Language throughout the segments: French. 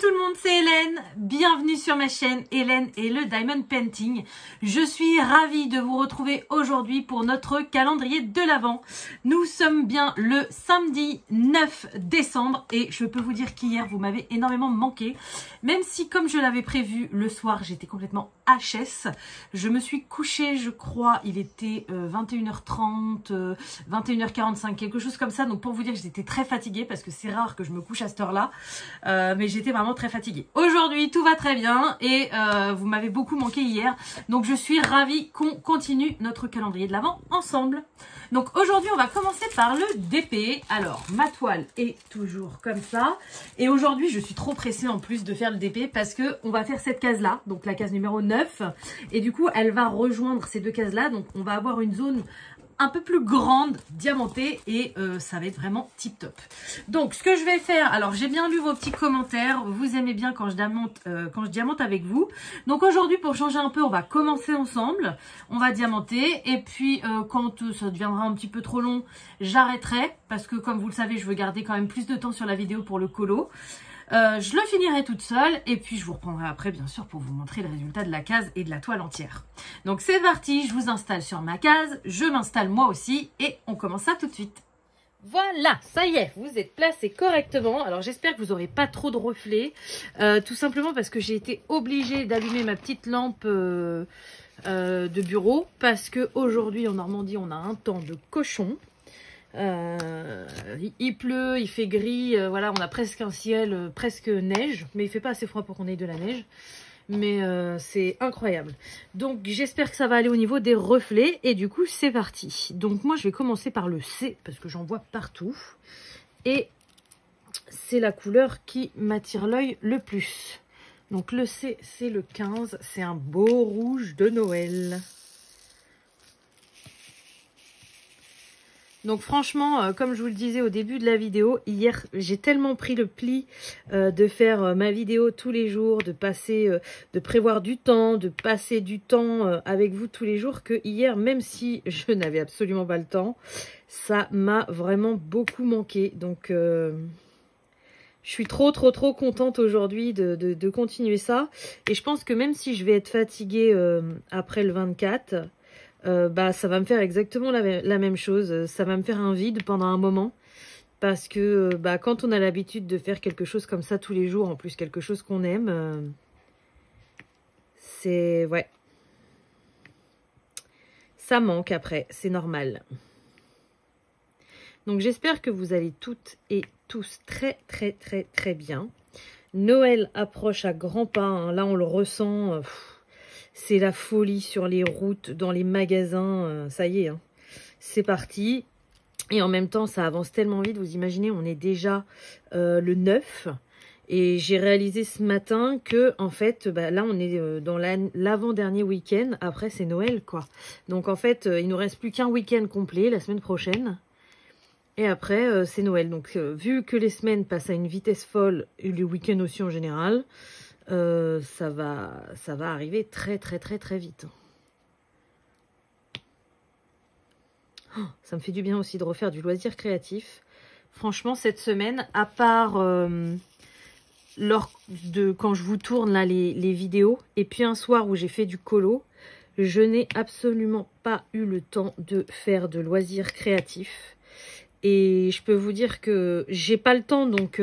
tout le monde, c'est Hélène. Bienvenue sur ma chaîne Hélène et le Diamond Painting. Je suis ravie de vous retrouver aujourd'hui pour notre calendrier de l'Avent. Nous sommes bien le samedi 9 décembre et je peux vous dire qu'hier vous m'avez énormément manqué. Même si comme je l'avais prévu le soir j'étais complètement HS. Je me suis couchée, je crois, il était 21h30, 21h45, quelque chose comme ça. Donc pour vous dire que j'étais très fatiguée parce que c'est rare que je me couche à cette heure-là. Mais j'étais vraiment très fatiguée. Aujourd'hui, tout va très bien et vous m'avez beaucoup manqué hier. Donc, je suis ravie qu'on continue notre calendrier de l'Avent ensemble. Donc, aujourd'hui, on va commencer par le DP. Alors, ma toile est toujours comme ça. Et aujourd'hui, je suis trop pressée en plus de faire le DP parce que on va faire cette case-là, donc la case numéro 9. Et du coup, elle va rejoindre ces deux cases-là. Donc, on va avoir une zone un peu plus grande, diamantée, et ça va être vraiment tip top. Donc ce que je vais faire, alors j'ai bien lu vos petits commentaires, vous aimez bien quand je diamante avec vous. Donc aujourd'hui, pour changer un peu, on va commencer ensemble, on va diamanter, et puis quand ça deviendra un petit peu trop long, j'arrêterai, parce que comme vous le savez, je veux garder quand même plus de temps sur la vidéo pour le colo. Je le finirai toute seule et puis je vous reprendrai après bien sûr pour vous montrer le résultat de la case et de la toile entière. Donc c'est parti, je vous installe sur ma case, je m'installe moi aussi et on commence ça tout de suite. Voilà, ça y est, vous êtes placés correctement. Alors j'espère que vous n'aurez pas trop de reflets, tout simplement parce que j'ai été obligée d'allumer ma petite lampe de bureau parce que aujourd'hui en Normandie on a un temps de cochon. Il pleut, il fait gris, voilà, on a presque un ciel, presque neige, mais il fait pas assez froid pour qu'on ait de la neige, mais c'est incroyable. Donc j'espère que ça va aller au niveau des reflets, et du coup c'est parti. Donc moi je vais commencer par le C, parce que j'en vois partout, et c'est la couleur qui m'attire l'œil le plus. Donc le C, c'est le 15, c'est un beau rouge de Noël. Donc franchement, comme je vous le disais au début de la vidéo, hier j'ai tellement pris le pli de faire ma vidéo tous les jours, de passer, de prévoir du temps, de passer du temps avec vous tous les jours, que hier, même si je n'avais absolument pas le temps, ça m'a vraiment beaucoup manqué. Donc je suis trop contente aujourd'hui de continuer ça. Et je pense que même si je vais être fatiguée après le 24... bah ça va me faire exactement la même chose, ça va me faire un vide pendant un moment, parce que bah, quand on a l'habitude de faire quelque chose comme ça tous les jours, en plus quelque chose qu'on aime, c'est, ouais, ça manque après, c'est normal. Donc j'espère que vous allez toutes et tous très bien. Noël approche à grands pas, hein. Là on le ressent, c'est la folie sur les routes, dans les magasins, ça y est, hein, c'est parti. Et en même temps, ça avance tellement vite, vous imaginez, on est déjà le 9. Et j'ai réalisé ce matin que, en fait, bah, là, on est dans l'avant-dernier week-end. Après, c'est Noël, quoi. Donc, en fait, il nous reste plus qu'un week-end complet, la semaine prochaine. Et après, c'est Noël. Donc, vu que les semaines passent à une vitesse folle, et les week-ends aussi en général... ça va arriver très vite. Oh, ça me fait du bien aussi de refaire du loisir créatif. Franchement, cette semaine, à part quand je vous tourne là les vidéos, et puis un soir où j'ai fait du colo, je n'ai absolument pas eu le temps de faire de loisirs créatifs. Et je peux vous dire que j'ai pas le temps, donc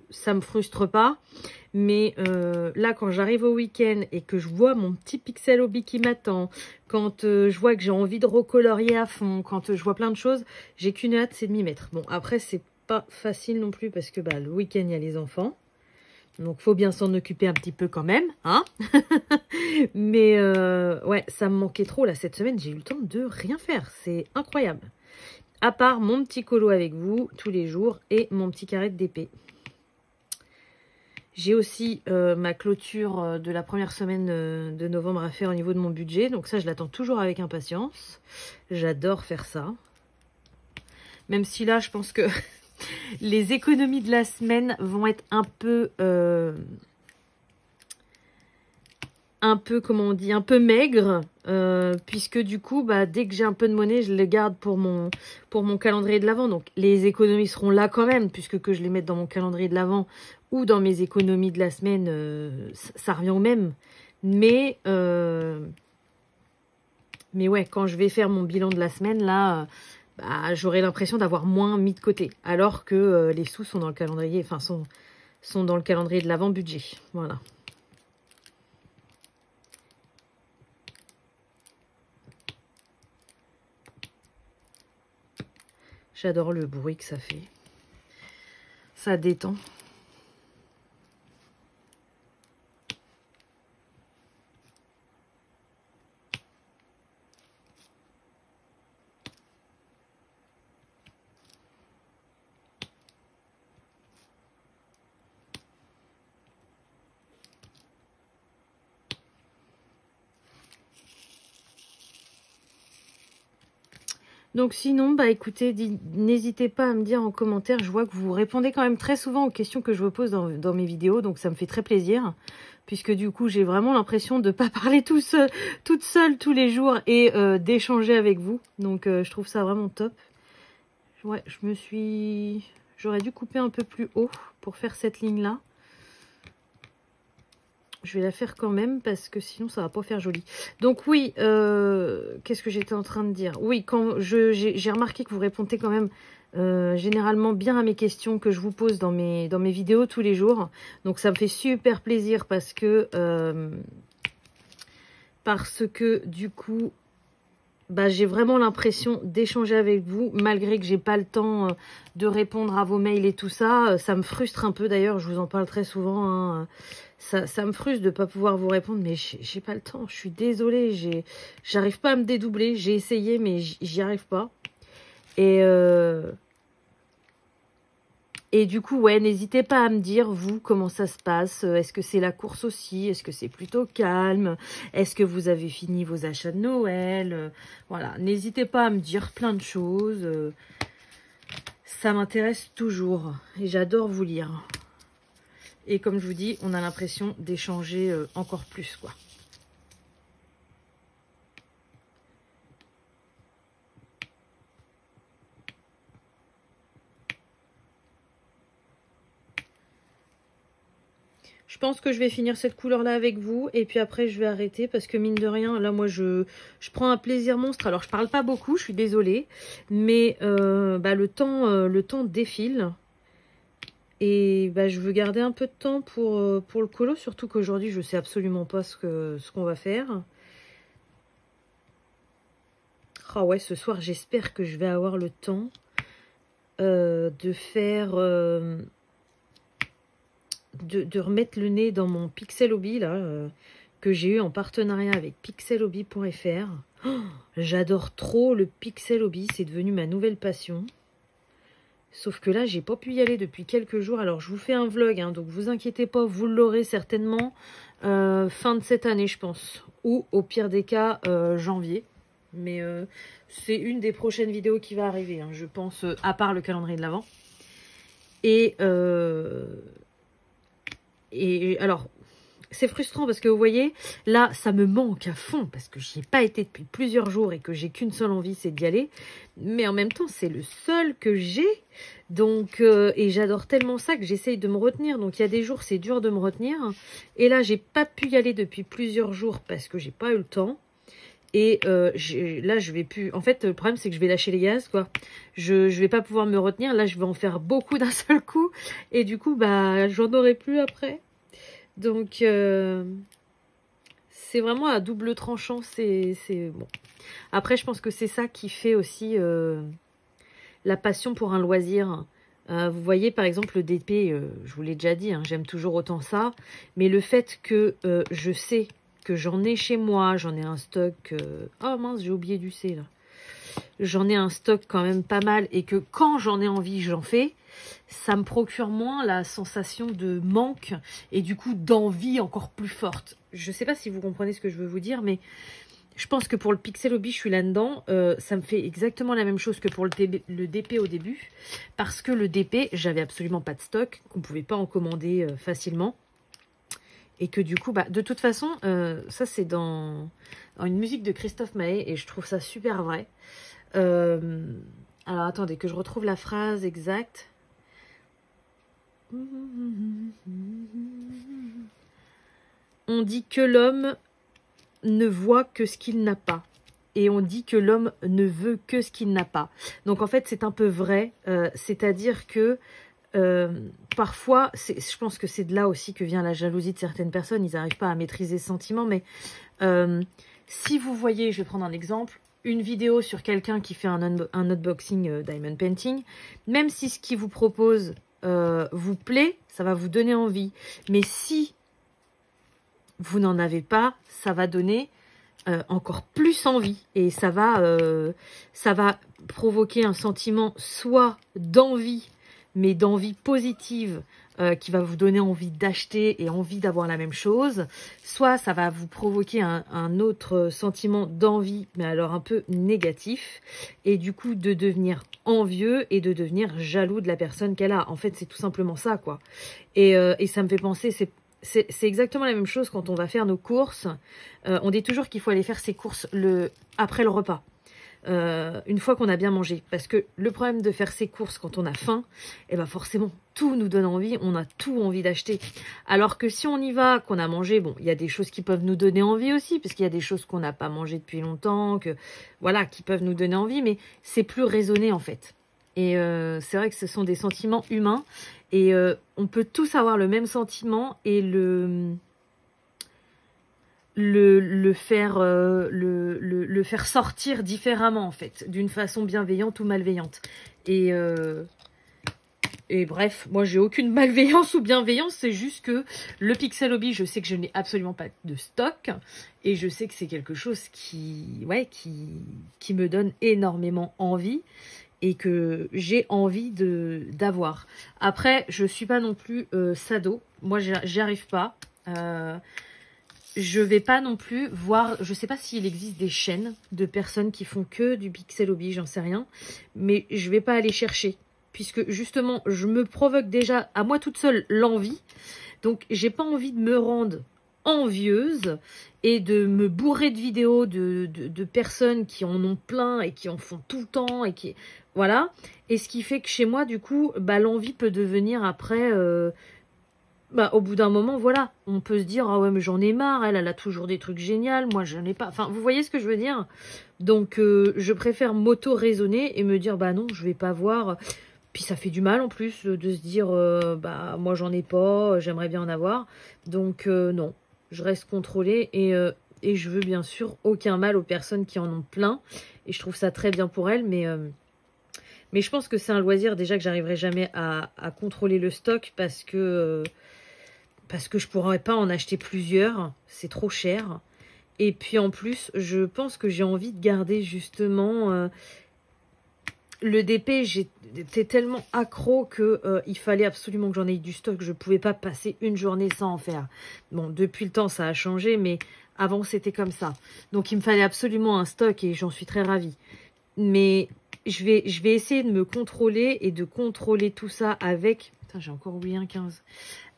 ça me frustre pas. Mais là, quand j'arrive au week-end et que je vois mon petit pixel hobby qui m'attend, quand je vois que j'ai envie de recolorier à fond, quand je vois plein de choses, j'ai qu'une hâte, c'est de m'y mettre. Bon, après, c'est pas facile non plus parce que bah, le week-end, il y a les enfants. Donc, faut bien s'en occuper un petit peu quand même, hein. Mais ouais, ça me manquait trop là cette semaine. J'ai eu le temps de rien faire. C'est incroyable. À part mon petit colo avec vous tous les jours et mon petit carré de DP. J'ai aussi ma clôture de la première semaine de novembre à faire au niveau de mon budget. Donc ça, je l'attends toujours avec impatience. J'adore faire ça. Même si là, je pense que les économies de la semaine vont être un peu un peu, comment on dit, un peu maigre, puisque du coup, bah, dès que j'ai un peu de monnaie, je les garde pour mon calendrier de l'Avent. Donc, les économies seront là quand même, puisque que je les mette dans mon calendrier de l'Avent ou dans mes économies de la semaine, ça revient au même. Mais ouais, quand je vais faire mon bilan de la semaine, là, bah, j'aurai l'impression d'avoir moins mis de côté. Alors que les sous sont dans le calendrier, enfin, sont dans le calendrier de l'Avent budget. Voilà. J'adore le bruit que ça fait. Ça détend. Donc sinon, bah écoutez, n'hésitez pas à me dire en commentaire. Je vois que vous répondez quand même très souvent aux questions que je vous pose dans mes vidéos. Donc ça me fait très plaisir. Puisque du coup, j'ai vraiment l'impression de ne pas parler toute seule tous les jours et d'échanger avec vous. Donc je trouve ça vraiment top. Ouais, j'aurais dû couper un peu plus haut pour faire cette ligne-là. Je vais la faire quand même parce que sinon ça va pas faire joli. Donc oui, qu'est-ce que j'étais en train de dire? Oui, quand j'ai remarqué que vous répondez quand même généralement bien à mes questions que je vous pose dans mes vidéos tous les jours. Donc ça me fait super plaisir parce que du coup, bah, j'ai vraiment l'impression d'échanger avec vous, malgré que j'ai pas le temps de répondre à vos mails et tout ça. Ça me frustre un peu d'ailleurs, je vous en parle très souvent, hein. Ça me frustre de ne pas pouvoir vous répondre, mais j'ai pas le temps. Je suis désolée, j'arrive pas à me dédoubler. J'ai essayé, mais j'y arrive pas. Et du coup, ouais, n'hésitez pas à me dire, vous, comment ça se passe. Est-ce que c'est la course aussi? Est-ce que c'est plutôt calme? Est-ce que vous avez fini vos achats de Noël? Voilà, n'hésitez pas à me dire plein de choses. Ça m'intéresse toujours et j'adore vous lire. Et comme je vous dis, on a l'impression d'échanger encore plus, quoi. Je pense que je vais finir cette couleur-là avec vous. Et puis après, je vais arrêter parce que mine de rien, là, moi, je prends un plaisir monstre. Alors, je parle pas beaucoup, je suis désolée. Mais bah, le temps défile. Et bah, je veux garder un peu de temps pour le colo. Surtout qu'aujourd'hui, je sais absolument pas ce qu'on va faire. Ah ouais, ce soir, j'espère que je vais avoir le temps de faire... de remettre le nez dans mon Pixel Hobby, là, que j'ai eu en partenariat avec pixelhobby.fr. Oh, j'adore trop le Pixel Hobby, c'est devenu ma nouvelle passion. Sauf que là, j'ai pas pu y aller depuis quelques jours. Alors, je vous fais un vlog, hein, donc vous inquiétez pas, vous l'aurez certainement fin de cette année, je pense. Ou, au pire des cas, janvier. Mais c'est une des prochaines vidéos qui va arriver, hein, je pense, à part le calendrier de l'Avent. Et alors, c'est frustrant parce que vous voyez, là, ça me manque à fond parce que j'y ai pas été depuis plusieurs jours et que j'ai qu'une seule envie, c'est d'y aller. Mais en même temps, c'est le seul que j'ai. Donc, et j'adore tellement ça que j'essaye de me retenir. Donc, il y a des jours, c'est dur de me retenir. Et là, j'ai pas pu y aller depuis plusieurs jours parce que j'ai pas eu le temps. Et là, je vais plus... En fait, le problème, c'est que je vais lâcher les gaz, quoi. Je vais pas pouvoir me retenir. Là, je vais en faire beaucoup d'un seul coup. Et du coup, bah, j'en aurai plus après. Donc, c'est vraiment à double tranchant. C'est bon. Après, je pense que c'est ça qui fait aussi la passion pour un loisir. Vous voyez, par exemple, le DP, je vous l'ai déjà dit, hein, j'aime toujours autant ça. Mais le fait que je sais que j'en ai chez moi, j'en ai un stock... Oh mince, j'ai oublié du C, là. J'en ai un stock quand même pas mal et que quand j'en ai envie, j'en fais. Ça me procure moins la sensation de manque et du coup d'envie encore plus forte. Je ne sais pas si vous comprenez ce que je veux vous dire, mais je pense que pour le Pixel Hobby, je suis là-dedans. Ça me fait exactement la même chose que pour le DP au début. Parce que le DP, j'avais absolument pas de stock, qu'on ne pouvait pas en commander facilement. Et que du coup, bah, de toute façon, ça c'est dans une musique de Christophe Maé et je trouve ça super vrai. Alors attendez, que je retrouve la phrase exacte. On dit que l'homme ne voit que ce qu'il n'a pas. Et on dit que l'homme ne veut que ce qu'il n'a pas. Donc en fait, c'est un peu vrai. C'est-à-dire que parfois, je pense que c'est de là aussi que vient la jalousie de certaines personnes. Ils n'arrivent pas à maîtriser ce sentiment. Mais si vous voyez, je vais prendre un exemple, une vidéo sur quelqu'un qui fait un unboxing diamond painting, même si ce qu'il vous propose vous plaît, ça va vous donner envie. Mais si vous n'en avez pas, ça va donner encore plus envie. Et ça va provoquer un sentiment soit d'envie, mais d'envie positive, qui va vous donner envie d'acheter et envie d'avoir la même chose. Soit ça va vous provoquer un autre sentiment d'envie, mais alors un peu négatif. Et du coup, de devenir envieux et de devenir jaloux de la personne qu'elle a. En fait, c'est tout simplement ça, quoi. Et ça me fait penser, c'est exactement la même chose quand on va faire nos courses. On dit toujours qu'il faut aller faire ses courses après le repas. Une fois qu'on a bien mangé. Parce que le problème de faire ses courses quand on a faim, eh ben forcément, tout nous donne envie. On a tout envie d'acheter. Alors que si on y va, qu'on a mangé, bon, il y a des choses qui peuvent nous donner envie aussi. Parce qu'il y a des choses qu'on n'a pas mangées depuis longtemps, voilà, qui peuvent nous donner envie. Mais c'est plus raisonné en fait. Et c'est vrai que ce sont des sentiments humains. Et on peut tous avoir le même sentiment et le faire sortir différemment en fait, d'une façon bienveillante ou malveillante. Et bref, moi j'ai aucune malveillance ou bienveillance, c'est juste que le Pixel Hobby, je sais que je n'ai absolument pas de stock et je sais que c'est quelque chose qui me donne énormément envie et que j'ai envie d'avoir. Après, je suis pas non plus sado, moi j'y arrive pas. Je vais pas non plus voir, je sais pas s'il existe des chaînes de personnes qui font que du Pixel Hobby, j'en sais rien, mais je vais pas aller chercher, puisque justement, je me provoque déjà à moi toute seule l'envie, donc j'ai pas envie de me rendre envieuse et de me bourrer de vidéos de personnes qui en ont plein et qui en font tout le temps et qui, voilà, et ce qui fait que chez moi, du coup, bah, l'envie peut devenir après... Bah, au bout d'un moment, voilà, on peut se dire, ah ouais, mais j'en ai marre, elle a toujours des trucs géniaux, moi, je n'ai pas... Enfin, vous voyez ce que je veux dire? Donc, je préfère m'auto-raisonner et me dire, bah non, je vais pas voir... Puis ça fait du mal, en plus, de se dire, bah, moi, j'en ai pas, j'aimerais bien en avoir. Donc, non, je reste contrôlée et je veux, bien sûr, aucun mal aux personnes qui en ont plein. Et je trouve ça très bien pour elles, mais je pense que c'est un loisir, déjà, que j'arriverai jamais à contrôler le stock parce que je pourrais pas en acheter plusieurs, c'est trop cher. Et puis en plus, je pense que j'ai envie de garder justement le DP. J'étais tellement accro que il fallait absolument que j'en aie du stock. Je pouvais pas passer une journée sans en faire. Bon, depuis le temps, ça a changé, mais avant, c'était comme ça. Donc, il me fallait absolument un stock et j'en suis très ravie. Mais je vais essayer de me contrôler et de contrôler tout ça avec... Putain, j'ai encore oublié un 15.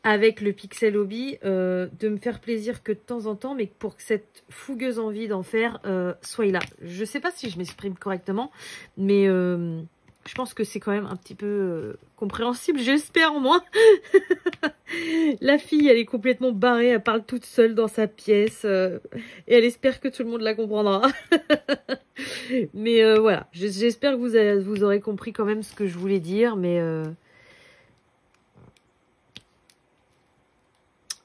Avec le Pixel Hobby, de me faire plaisir que de temps en temps, mais pour que cette fougueuse envie d'en faire soit là. Je sais pas si je m'exprime correctement, mais je pense que c'est quand même un petit peu compréhensible, j'espère au moins. La fille, elle est complètement barrée, elle parle toute seule dans sa pièce, et elle espère que tout le monde la comprendra. Mais voilà, j'espère que vous aurez compris quand même ce que je voulais dire, mais...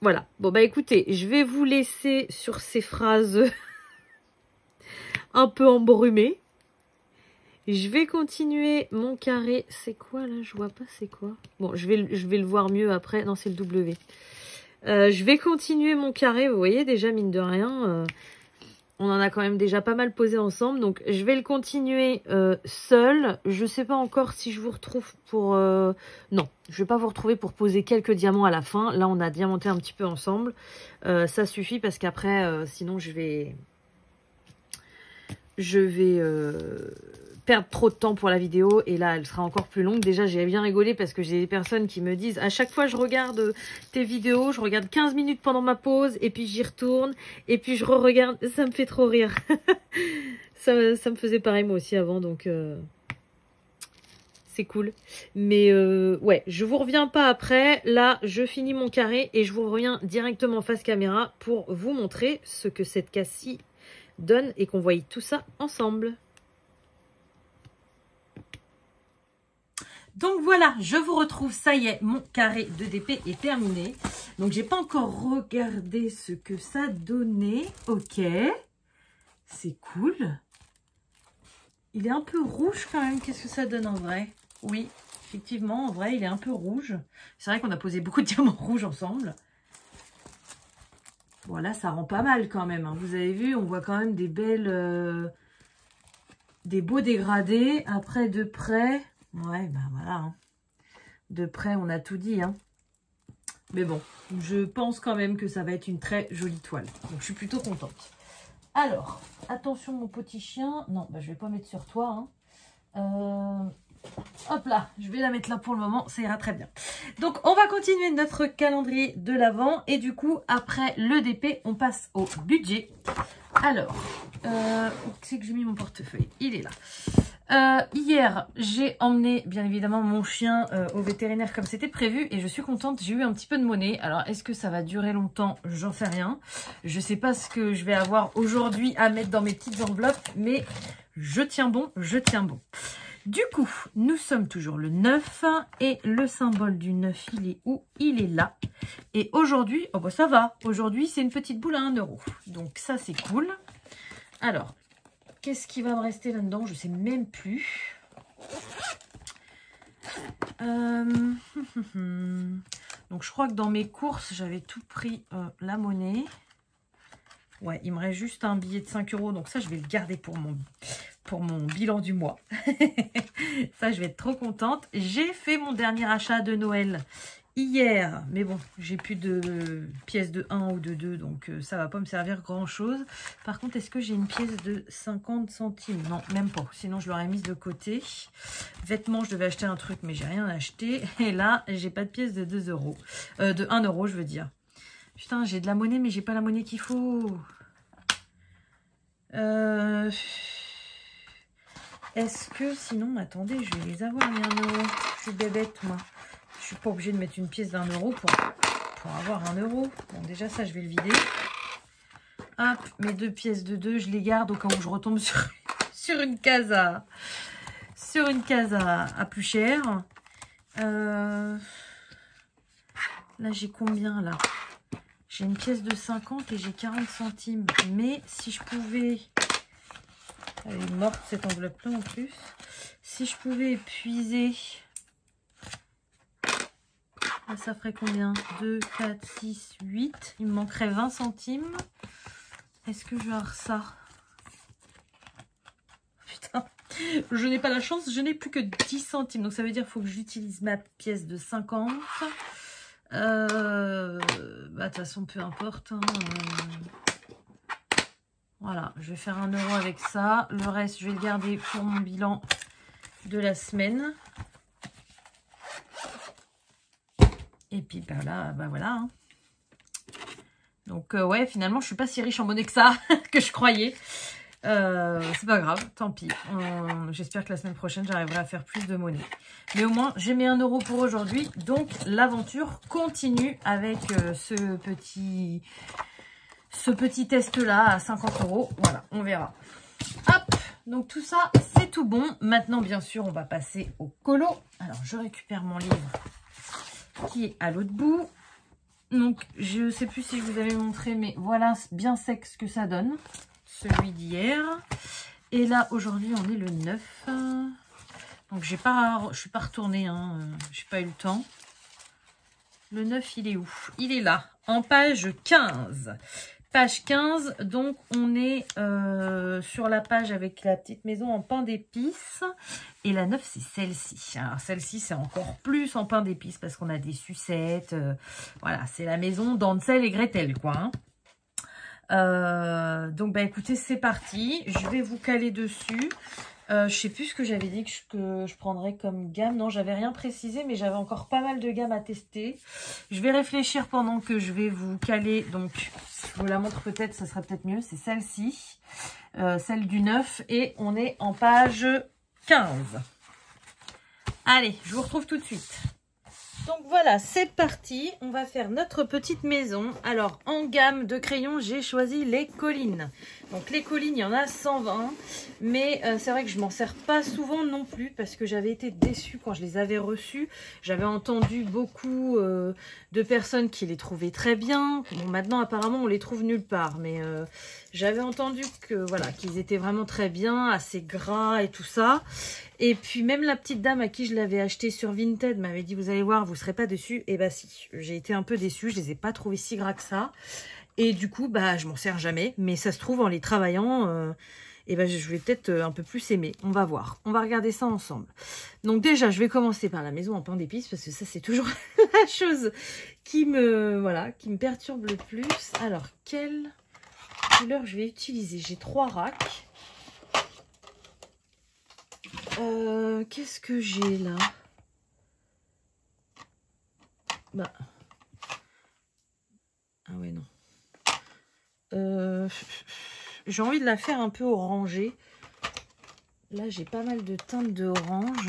Voilà, bon bah écoutez, je vais vous laisser sur ces phrases un peu embrumées. Je vais continuer mon carré. C'est quoi là? Je vois pas c'est quoi. Bon, je vais le voir mieux après. Non, c'est le W. Je vais continuer mon carré. Vous voyez déjà, mine de rien, on en a quand même déjà pas mal posé ensemble. Donc, je vais le continuer seul. Je sais pas encore si je vous retrouve pour... Non, je vais pas vous retrouver pour poser quelques diamants à la fin. Là, on a diamanté un petit peu ensemble. Ça suffit parce qu'après, sinon, je vais perdre trop de temps pour la vidéo. Et là, elle sera encore plus longue. Déjà, j'ai bien rigolé parce que j'ai des personnes qui me disent, à chaque fois je regarde tes vidéos, je regarde 15 minutes pendant ma pause et puis j'y retourne et puis je re-regarde. Ça me fait trop rire. ça me faisait pareil moi aussi avant, donc c'est cool. Mais ouais, je vous reviens pas après. Là, je finis mon carré et je vous reviens directement face caméra pour vous montrer ce que cette casse-ci donne et qu'on voie tout ça ensemble. Donc voilà, je vous retrouve, ça y est, mon carré de DP est terminé. Donc j'ai pas encore regardé ce que ça donnait. Ok, c'est cool. Il est un peu rouge quand même, qu'est-ce que ça donne en vrai? Oui, effectivement, en vrai, il est un peu rouge. C'est vrai qu'on a posé beaucoup de diamants rouges ensemble. Bon là, ça rend pas mal quand même, hein. Vous avez vu, on voit quand même des belles... des beaux dégradés. Après, de près... Ouais, ben voilà. Hein. De près, on a tout dit. Hein. Mais bon, je pense quand même que ça va être une très jolie toile. Donc, je suis plutôt contente. Alors, attention mon petit chien. Non, bah, je vais pas mettre sur toi. Hein. Hop là, je vais la mettre là pour le moment. Ça ira très bien. Donc, on va continuer notre calendrier de l'Avent. Et du coup, après le DP, on passe au budget. Alors, où c'est que j'ai mis mon portefeuille? Il est là. Hier, j'ai emmené bien évidemment mon chien au vétérinaire comme c'était prévu et je suis contente, j'ai eu un petit peu de monnaie. Alors, est-ce que ça va durer longtemps? J'en sais rien. Je sais pas ce que je vais avoir aujourd'hui à mettre dans mes petites enveloppes, mais je tiens bon, je tiens bon. Du coup, nous sommes toujours le 9 et le symbole du 9, il est où? Il est là. Et aujourd'hui, oh bah ça va, aujourd'hui c'est une petite boule à 1 €. Donc ça c'est cool. Alors, qu'est-ce qui va me rester là-dedans? Je sais même plus. Donc, je crois que dans mes courses, j'avais tout pris la monnaie. Ouais, il me reste juste un billet de 5 €. Donc, ça, je vais le garder pour mon bilan du mois. Ça, je vais être trop contente. J'ai fait mon dernier achat de Noël hier. Mais bon, j'ai plus de pièces de 1 ou de 2. Donc, ça va pas me servir grand-chose. Par contre, est-ce que j'ai une pièce de 50 centimes? Non, même pas. Sinon, je l'aurais mise de côté. Vêtements, je devais acheter un truc, mais j'ai rien acheté. Et là, j'ai pas de pièce de 2 €. De 1 €, je veux dire. Putain, j'ai de la monnaie, mais j'ai pas la monnaie qu'il faut. Est-ce que, sinon, attendez, je vais les avoir, les 1 €. Je suis bébête, moi. Je suis pas obligée de mettre une pièce d'1 € pour avoir 1 €. Bon, déjà, ça, je vais le vider. Hop, mes 2 pièces de 2, je les garde au cas où je retombe sur une case à plus cher. Là, j'ai combien, là? J'ai une pièce de 50 et j'ai 40 centimes. Mais si je pouvais... Elle est morte, cette enveloppe-là, en plus. Si je pouvais épuiser... Là, ça ferait combien? 2, 4, 6, 8. Il me manquerait 20 centimes. Est-ce que je vais avoir ça? Putain, je n'ai pas la chance. Je n'ai plus que 10 centimes. Donc, ça veut dire qu'il faut que j'utilise ma pièce de 50. De toute façon, peu importe. Hein. Voilà, je vais faire 1 € avec ça. Le reste, je vais le garder pour mon bilan de la semaine. Et puis, bah là, bah voilà. Hein. Donc, ouais, finalement, je suis pas si riche en monnaie que ça, que je croyais. C'est pas grave, tant pis. J'espère que la semaine prochaine, j'arriverai à faire plus de monnaie. Mais au moins, j'ai mis 1 € pour aujourd'hui. Donc, l'aventure continue avec ce petit test-là à 50 €. Voilà, on verra. Hop, donc tout ça, c'est tout bon. Maintenant, bien sûr, on va passer au colo. Alors, je récupère mon livre qui est à l'autre bout. Donc, je ne sais plus si je vous avais montré, mais voilà bien sec ce que ça donne. Celui d'hier. Et là, aujourd'hui, on est le 9. Donc, je ne suis pas retournée. Hein, je n'ai pas eu le temps. Le 9, il est où? Il est là, en page 15. Page 15, donc on est sur la page avec la petite maison en pain d'épices. Et la 9, c'est celle-ci. Alors celle-ci, c'est encore plus en pain d'épices parce qu'on a des sucettes. Voilà, c'est la maison d'Hansel et Gretel, quoi. Hein. Donc, bah écoutez, c'est parti. Je vais vous caler dessus. Je sais plus ce que j'avais dit que je prendrais comme gamme. Non, j'avais rien précisé, mais j'avais encore pas mal de gammes à tester. Je vais réfléchir pendant que je vais vous caler. Donc, je vous la montre peut-être, ça sera peut-être mieux. C'est celle-ci, celle du 9. Et on est en page 15. Allez, je vous retrouve tout de suite. Donc voilà, c'est parti. On va faire notre petite maison. Alors, en gamme de crayons, j'ai choisi les Collines. Donc les Collines, il y en a 120. Mais c'est vrai que je m'en sers pas souvent non plus parce que j'avais été déçue quand je les avais reçus. J'avais entendu beaucoup de personnes qui les trouvaient très bien. Bon, maintenant, apparemment, on les trouve nulle part. Mais j'avais entendu que voilà, qu'ils étaient vraiment très bien, assez gras et tout ça. Et puis même la petite dame à qui je l'avais acheté sur Vinted m'avait dit, vous allez voir, vous ne serez pas déçus. Et bah si, j'ai été un peu déçue, je les ai pas trouvés si gras que ça. Et du coup, bah je m'en sers jamais. Mais ça se trouve, en les travaillant, et bah, je vais peut-être un peu plus aimer. On va voir, on va regarder ça ensemble. Donc déjà, je vais commencer par la maison en pain d'épices, parce que ça c'est toujours la chose qui me perturbe le plus. Alors, quelle couleur je vais utiliser? J'ai 3 racks. Qu'est-ce que j'ai là? Bah. Ah ouais, non. J'ai envie de la faire un peu orangée. Là, j'ai pas mal de teintes d'orange.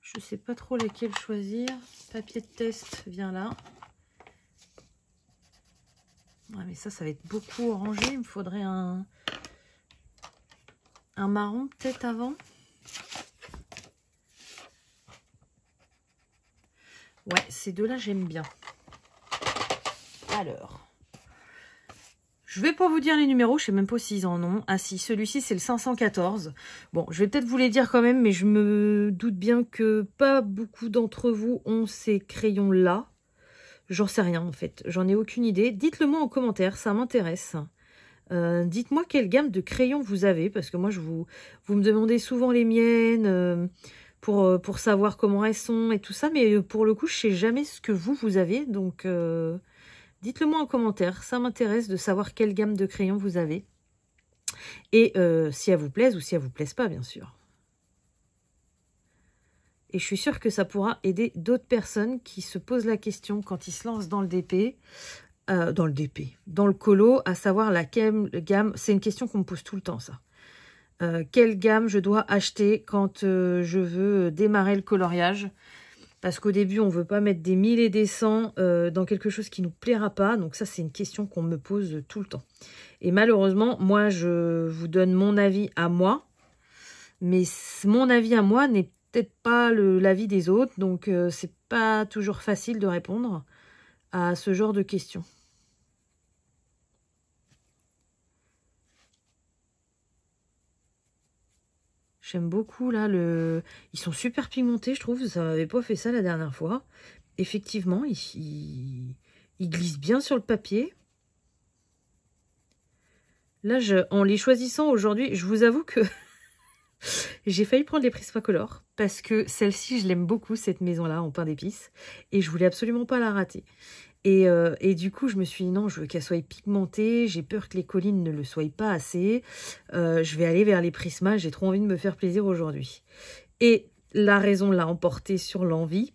Je sais pas trop laquelle choisir. Papier de test vient là. Ouais, mais ça va être beaucoup orangé. Il me faudrait un marron peut-être avant. Ouais, ces deux-là, j'aime bien. Alors, je vais pas vous dire les numéros, je sais même pas s'ils en ont. Ah si, celui-ci, c'est le 514. Bon, je vais peut-être vous les dire quand même, mais je me doute bien que pas beaucoup d'entre vous ont ces crayons-là. J'en sais rien, en fait. J'en ai aucune idée. Dites-le moi en commentaire, ça m'intéresse. Dites-moi quelle gamme de crayons vous avez, parce que moi, vous me demandez souvent les miennes... pour savoir comment elles sont et tout ça, mais pour le coup, je sais jamais ce que vous avez, donc dites-le moi en commentaire, ça m'intéresse de savoir quelle gamme de crayons vous avez, et si elles vous plaisent ou si elles vous plaisent pas, bien sûr. Et je suis sûre que ça pourra aider d'autres personnes qui se posent la question quand ils se lancent dans le DP, dans le colo, à savoir laquelle gamme, c'est une question qu'on me pose tout le temps, ça. Quelle gamme je dois acheter quand je veux démarrer le coloriage. Parce qu'au début, on ne veut pas mettre des 1000 et des 100 dans quelque chose qui ne nous plaira pas. Donc ça, c'est une question qu'on me pose tout le temps. Et malheureusement, moi, je vous donne mon avis à moi. Mais mon avis à moi n'est peut-être pas l'avis des autres. Donc, c'est pas toujours facile de répondre à ce genre de questions. J'aime beaucoup, là, ils sont super pigmentés, je trouve. Ça m'avait pas fait ça la dernière fois. Effectivement, ils glissent bien sur le papier. Là, en les choisissant aujourd'hui, je vous avoue que j'ai failli prendre les Prismacolor. Parce que celle-ci, je l'aime beaucoup, cette maison-là, en pain d'épices. Et je voulais absolument pas la rater. Et du coup, je me suis dit, non, je veux qu'elle soit pigmentée. J'ai peur que les Collines ne le soient pas assez. Je vais aller vers les Prisma. J'ai trop envie de me faire plaisir aujourd'hui. Et la raison l'a emporté sur l'envie.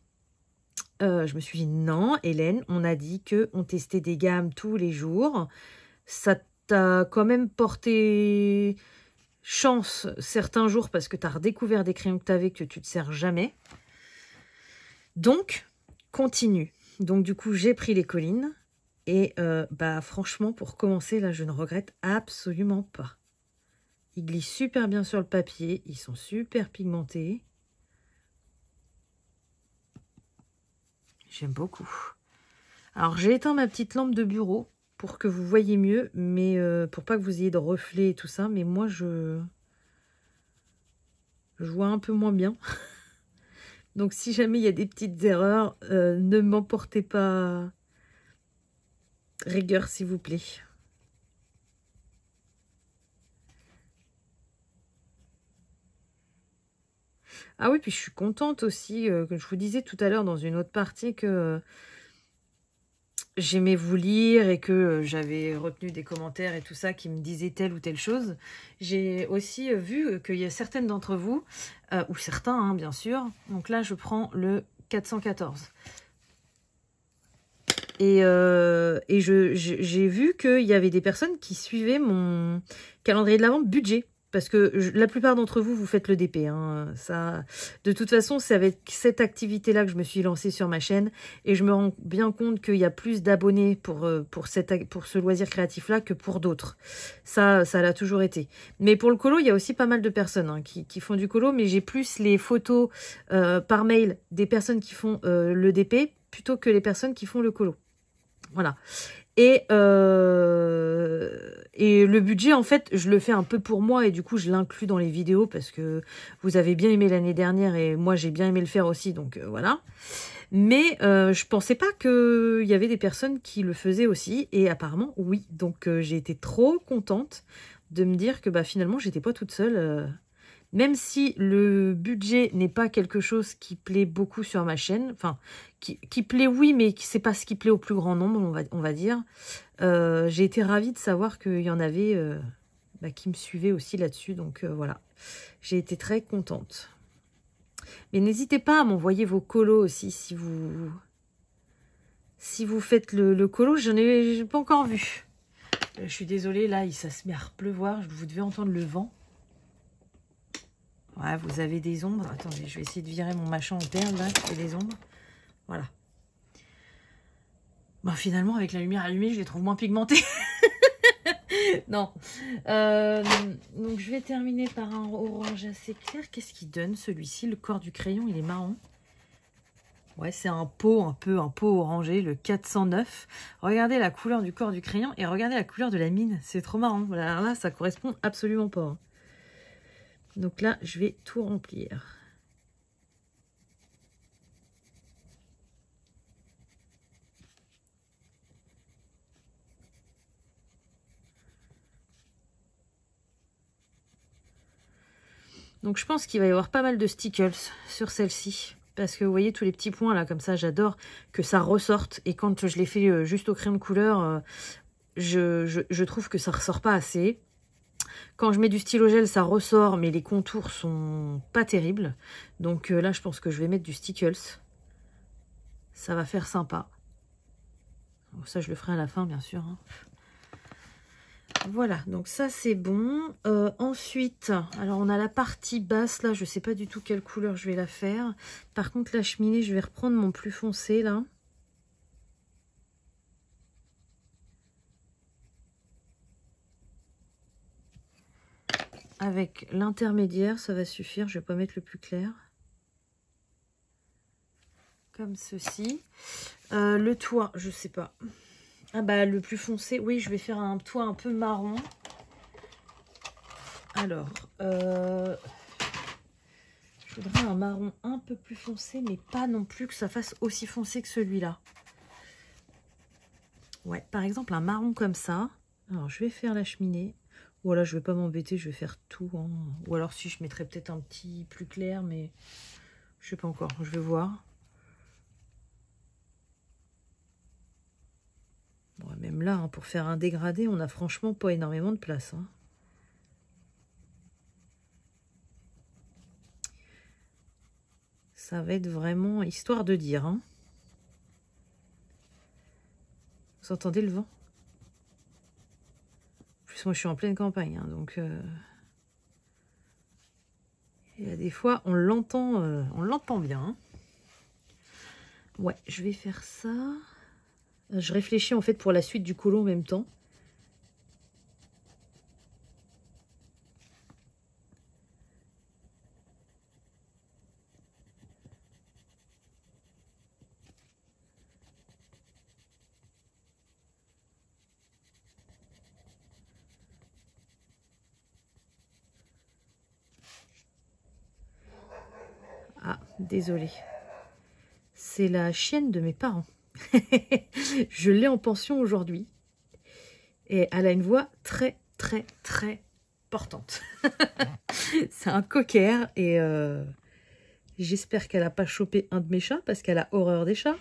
Je me suis dit, non, Hélène, on a dit qu'on testait des gammes tous les jours. Ça t'a quand même porté chance certains jours parce que tu as redécouvert des crayons que tu avais que tu ne te sers jamais. Donc, continue. Donc du coup, j'ai pris les Collines. Et bah franchement, pour commencer, là, je ne regrette absolument pas. Ils glissent super bien sur le papier. Ils sont super pigmentés. J'aime beaucoup. Alors, j'ai éteint ma petite lampe de bureau pour que vous voyez mieux. Mais pour pas que vous ayez de reflets et tout ça. Mais moi, je vois un peu moins bien. Donc, si jamais il y a des petites erreurs, ne m'emportez pas rigueur, s'il vous plaît. Ah oui, puis je suis contente aussi, que je vous disais tout à l'heure dans une autre partie, que j'aimais vous lire et que j'avais retenu des commentaires et tout ça qui me disaient telle ou telle chose, j'ai aussi vu qu'il y a certaines d'entre vous, ou certains hein, bien sûr, donc là je prends le 414. Et j'ai vu qu'il y avait des personnes qui suivaient mon calendrier de l'Avent budget. Parce que la plupart d'entre vous, vous faites le DP. Hein, ça, de toute façon, c'est avec cette activité-là que je me suis lancée sur ma chaîne. Et je me rends bien compte qu'il y a plus d'abonnés pour ce loisir créatif-là que pour d'autres. Ça l'a toujours été. Mais pour le colo, il y a aussi pas mal de personnes hein, qui font du colo. Mais j'ai plus les photos par mail des personnes qui font le DP plutôt que les personnes qui font le colo. Voilà. Et le budget, en fait, je le fais un peu pour moi et du coup, je l'inclus dans les vidéos parce que vous avez bien aimé l'année dernière et moi, j'ai bien aimé le faire aussi, donc voilà. Mais je pensais pas qu'il y avait des personnes qui le faisaient aussi et apparemment, oui. Donc, j'ai été trop contente de me dire que bah, finalement, j'étais pas toute seule. Même si le budget n'est pas quelque chose qui plaît beaucoup sur ma chaîne, enfin, qui plaît oui, mais c'est pas ce qui plaît au plus grand nombre, on va dire. J'ai été ravie de savoir qu'il y en avait bah, qui me suivaient aussi là-dessus, donc voilà. J'ai été très contente. Mais n'hésitez pas à m'envoyer vos colos aussi, si vous faites le colo, j'ai pas encore vu. Je suis désolée, là, ça se met à pleuvoir, vous devez entendre le vent. Ouais, vous avez des ombres. Attendez, je vais essayer de virer mon machin en perles, là, qui fait des ombres. Voilà. Bon, finalement, avec la lumière allumée, je les trouve moins pigmentées. Non. Donc, je vais terminer par un orange assez clair. Qu'est-ce qu'il donne, celui-ci? Le corps du crayon, il est marron. Ouais, c'est un pot, un pot orangé, le 409. Regardez la couleur du corps du crayon et regardez la couleur de la mine. C'est trop marrant. Voilà, là, ça correspond absolument pas. Hein. Donc là, je vais tout remplir. Donc je pense qu'il va y avoir pas mal de stickers sur celle-ci. Parce que vous voyez tous les petits points là, comme ça, j'adore que ça ressorte. Et quand je l'ai fait juste au crayon de couleur, je trouve que ça ressort pas assez. Quand je mets du stylo gel, ça ressort, mais les contours sont pas terribles. Donc là, je pense que je vais mettre du stickles. Ça va faire sympa. Bon, ça, je le ferai à la fin, bien sûr. Hein. Voilà, donc ça, c'est bon. Ensuite, alors on a la partie basse, là, je sais pas du tout quelle couleur je vais la faire. Par contre, la cheminée, je vais reprendre mon plus foncé, là. Avec l'intermédiaire, ça va suffire. Je vais pas mettre le plus clair. Comme ceci. Le toit, je sais pas. Ah bah le plus foncé, oui, je vais faire un toit un peu marron. Alors, je voudrais un marron un peu plus foncé, mais pas non plus que ça fasse aussi foncé que celui-là. Ouais, par exemple un marron comme ça. Alors je vais faire la cheminée. Voilà, je vais pas m'embêter, je vais faire tout. Hein. Ou alors si je mettrais peut-être un petit plus clair, mais je sais pas encore, je vais voir. Bon, même là, hein, pour faire un dégradé, on n'a franchement pas énormément de place. Hein. Ça va être vraiment histoire de dire. Hein. Vous entendez le vent? En plus, moi, je suis en pleine campagne, hein, donc... Il y a des fois, on l'entend bien. Hein. Ouais, je vais faire ça. Je réfléchis en fait pour la suite du colo en même temps. Ah, désolée. C'est la chienne de mes parents. Je l'ai en pension aujourd'hui. Et elle a une voix très, très, très portante. C'est un cocker. Et j'espère qu'elle n'a pas chopé un de mes chats parce qu'elle a horreur des chats.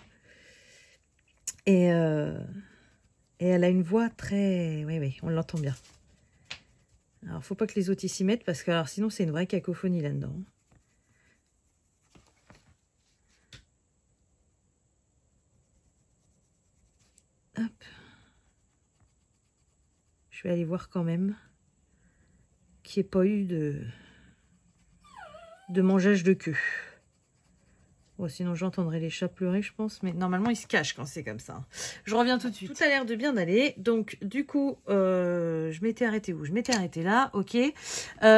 Et elle a une voix très... Oui, on l'entend bien. Alors, faut pas que les autres s'y mettent parce que alors, sinon, c'est une vraie cacophonie là-dedans. Hop. Je vais aller voir quand même qu'il n'y ait pas eu de mangeage de queue. Bon, sinon j'entendrai les chats pleurer, je pense. Mais normalement, ils se cachent quand c'est comme ça. Je reviens tout de suite. Tout a l'air de bien aller. Donc, du coup, je m'étais arrêtée où? Je m'étais arrêtée là, ok.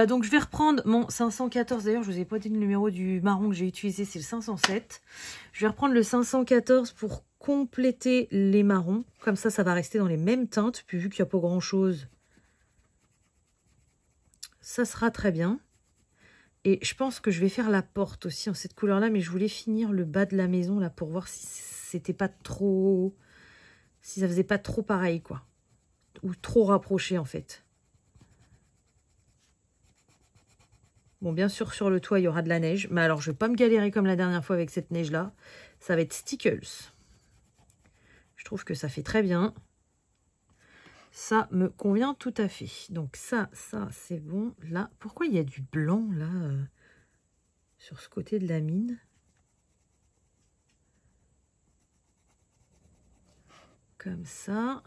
Donc, je vais reprendre mon 514. D'ailleurs, je vous ai pas dit le numéro du marron que j'ai utilisé, c'est le 507. Je vais reprendre le 514 pour compléter les marrons. Comme ça va rester dans les mêmes teintes. Puis, vu qu'il n'y a pas grand-chose, ça sera très bien. Et je pense que je vais faire la porte aussi en cette couleur-là, mais je voulais finir le bas de la maison là pour voir si c'était pas trop... Si ça faisait pas trop pareil, quoi. Ou trop rapproché, en fait. Bon, bien sûr, sur le toit, il y aura de la neige. Mais alors, je vais pas me galérer comme la dernière fois avec cette neige-là. Ça va être Stickles. Je trouve que ça fait très bien. Ça me convient tout à fait. Donc ça c'est bon. Là, pourquoi il y a du blanc là sur ce côté de la mine? Comme ça.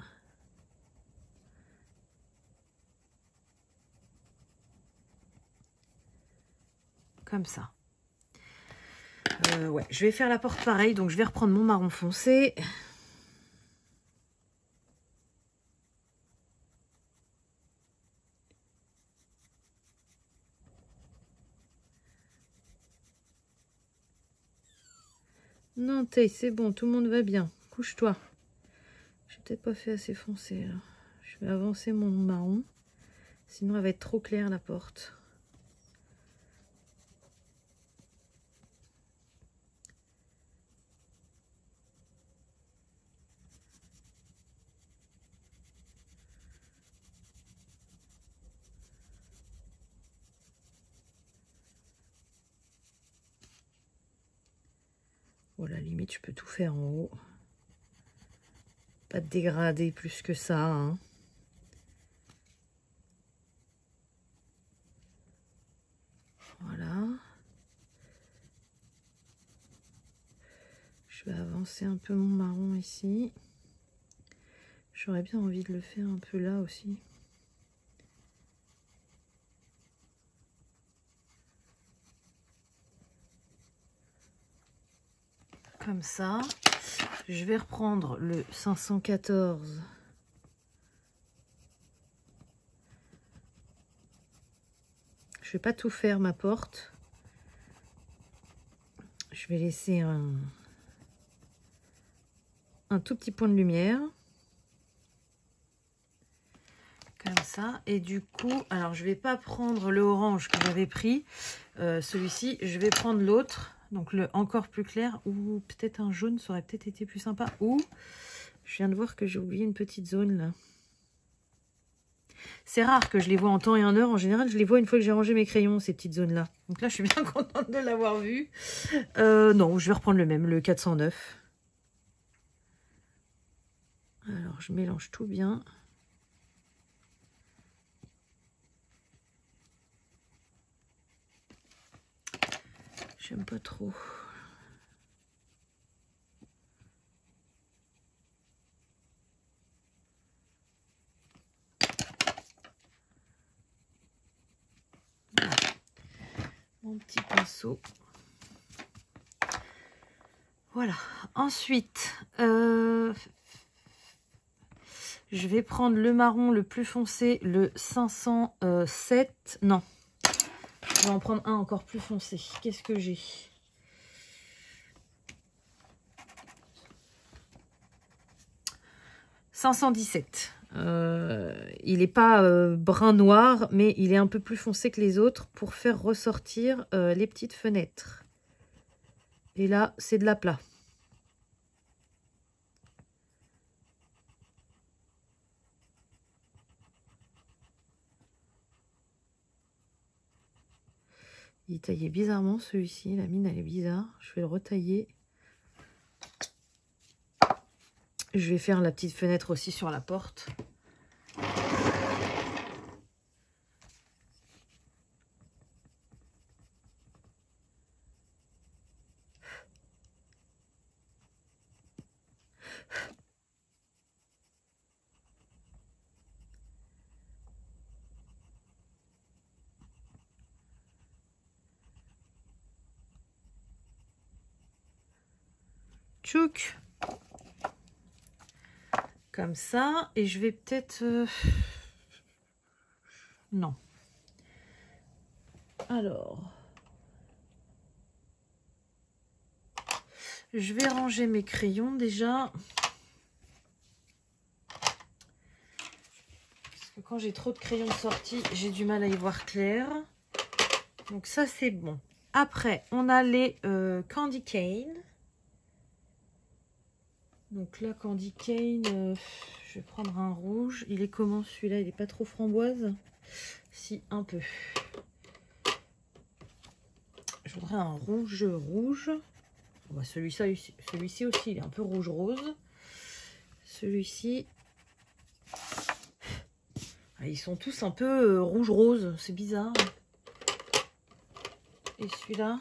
Comme ça. Ouais, je vais faire la porte pareil. Donc je vais reprendre mon marron foncé. Non, Tay, c'est bon, tout le monde va bien. Couche-toi. J'ai peut-être pas fait assez foncé. Là. Je vais avancer mon marron. Sinon, elle va être trop claire, la porte. Voilà, limite, je peux tout faire en haut. Pas de dégradé plus que ça, hein. Voilà. Je vais avancer un peu mon marron ici. J'aurais bien envie de le faire un peu là aussi. Comme ça. Je vais reprendre le 514. Je vais pas tout faire ma porte. Je vais laisser un tout petit point de lumière. Comme ça. Et du coup, alors je vais pas prendre le orange que j'avais pris. Celui-ci, je vais prendre l'autre. Donc le encore plus clair. Ou peut-être un jaune, ça aurait peut-être été plus sympa. Ou, je viens de voir que j'ai oublié une petite zone là. C'est rare que je les vois en temps et en heure. En général, je les vois une fois que j'ai rangé mes crayons, ces petites zones-là. Donc là, je suis bien contente de l'avoir vu. Non, je vais reprendre le même, le 409. Alors, je mélange tout bien. J'aime pas trop. Mon petit pinceau. Voilà. Ensuite, je vais prendre le marron le plus foncé, le 507. Non. Je vais en prendre un encore plus foncé. Qu'est-ce que j'ai? « 517 ». Il n'est pas brun noir, mais il est un peu plus foncé que les autres pour faire ressortir les petites fenêtres. Et là, c'est de l'aplat. Il est taillé bizarrement celui-ci, la mine elle est bizarre. Je vais le retailler. Je vais faire la petite fenêtre aussi sur la porte. Tchouk, comme ça. Et je vais peut-être non, alors je vais ranger mes crayons déjà, parce que quand j'ai trop de crayons sortis, j'ai du mal à y voir clair. Donc ça c'est bon. Après on a les candy cane. Donc là, candy cane, je vais prendre un rouge. Il est comment celui-là? Il est pas trop framboise? Si, un peu. Je voudrais un rouge rouge. Bah, celui-ci aussi, il est un peu rouge rose. Celui-ci, ah, ils sont tous un peu rouge rose. C'est bizarre. Et celui-là,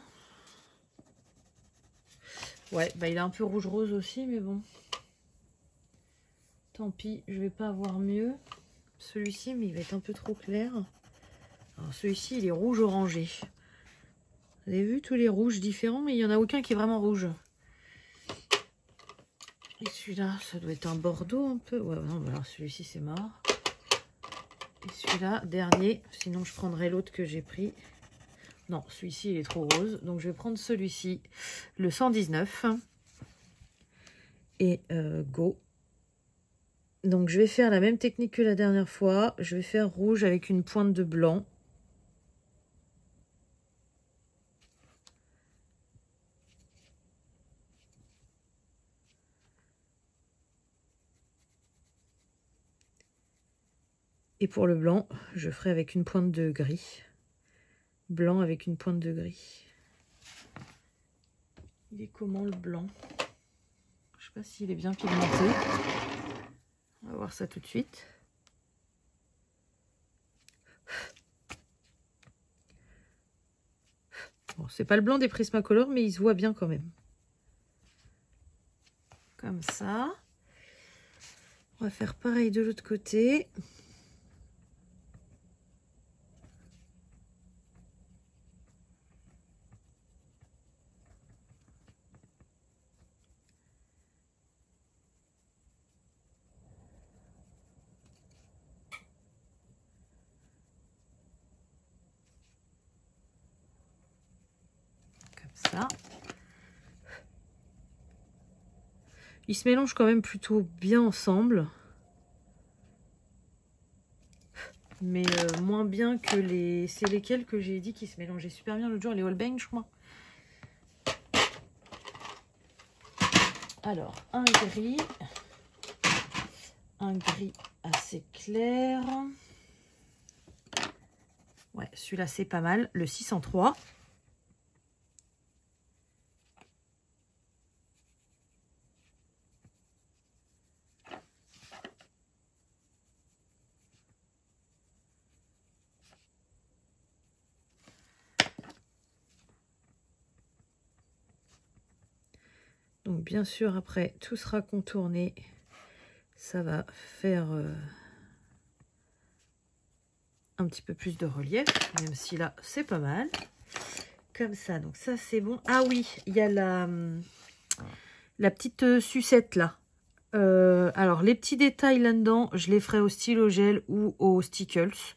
ouais, bah il est un peu rouge rose aussi, mais bon. Tant pis, je vais pas avoir mieux. Celui-ci, mais il va être un peu trop clair. Alors celui-ci, il est rouge orangé. Vous avez vu tous les rouges différents, mais il n'y en a aucun qui est vraiment rouge. Et celui-là, ça doit être un bordeaux un peu. Ouais, non, alors celui-ci, c'est mort. Et celui-là, dernier. Sinon, je prendrai l'autre que j'ai pris. Non, celui-ci, il est trop rose. Donc, je vais prendre celui-ci, le 119. Et go. Donc, je vais faire la même technique que la dernière fois. Je vais faire rouge avec une pointe de blanc. Et pour le blanc, je ferai avec une pointe de gris. Blanc avec une pointe de gris. Il est comment le blanc? Je sais pas s'il est bien pigmenté. On va voir ça tout de suite. Bon, c'est pas le blanc des Prismacolor, mais il se voit bien quand même. Comme ça. On va faire pareil de l'autre côté. Ça. Ils se mélangent quand même plutôt bien ensemble. Mais moins bien que les... C'est lesquels que j'ai dit qui se mélangeaient super bien l'autre jour? Les All Bang, je crois. Alors, un gris assez clair. Ouais, celui-là, c'est pas mal. Le 603. Donc bien sûr, après, tout sera contourné. Ça va faire un petit peu plus de relief, même si là, c'est pas mal. Comme ça, donc ça, c'est bon. Ah oui, il y a la petite sucette là. Alors, les petits détails là-dedans, je les ferai au stylo gel ou au stickles.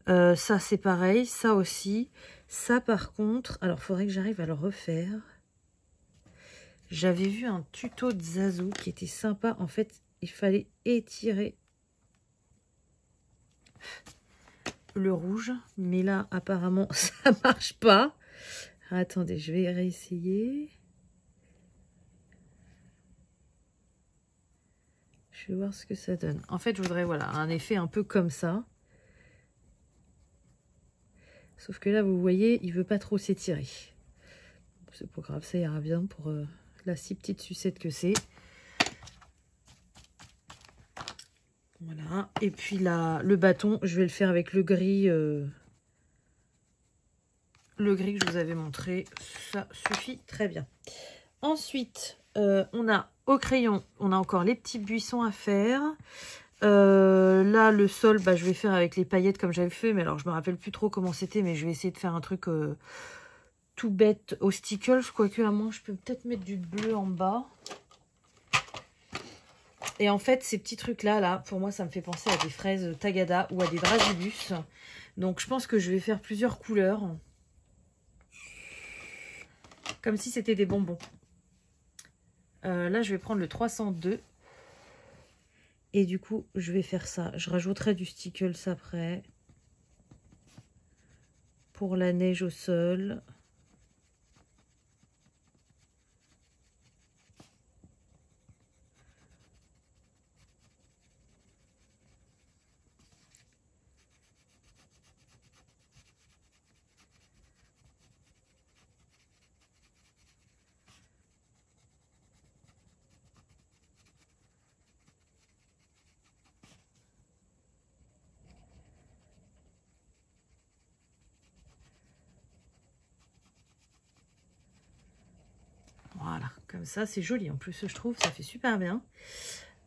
Ça, c'est pareil. Ça aussi. Ça, par contre, alors, il faudrait que j'arrive à le refaire. J'avais vu un tuto de Zazu qui était sympa. En fait, il fallait étirer le rouge. Mais là, apparemment, ça marche pas. Attendez, je vais réessayer. Je vais voir ce que ça donne. En fait, je voudrais, voilà, un effet un peu comme ça. Sauf que là, vous voyez, il veut pas trop s'étirer. C'est pas grave, ça ira bien pour la si petite sucette que c'est. Voilà. Et puis là, le bâton, je vais le faire avec le gris que je vous avais montré. Ça suffit très bien. Ensuite, on a au crayon, on a encore les petits buissons à faire. Là, le sol, bah, je vais faire avec les paillettes comme j'avais fait. Mais alors, je me rappelle plus trop comment c'était. Mais je vais essayer de faire un truc tout bête au stickles. Quoique, à moi, je peux peut-être mettre du bleu en bas. Et en fait, ces petits trucs-là, là, pour moi, ça me fait penser à des fraises Tagada ou à des dragibus. Donc, je pense que je vais faire plusieurs couleurs. Comme si c'était des bonbons. Là, je vais prendre le 302. Et du coup, je vais faire ça. Je rajouterai du stickles après. Pour la neige au sol. Voilà, comme ça, c'est joli. En plus, je trouve, ça fait super bien.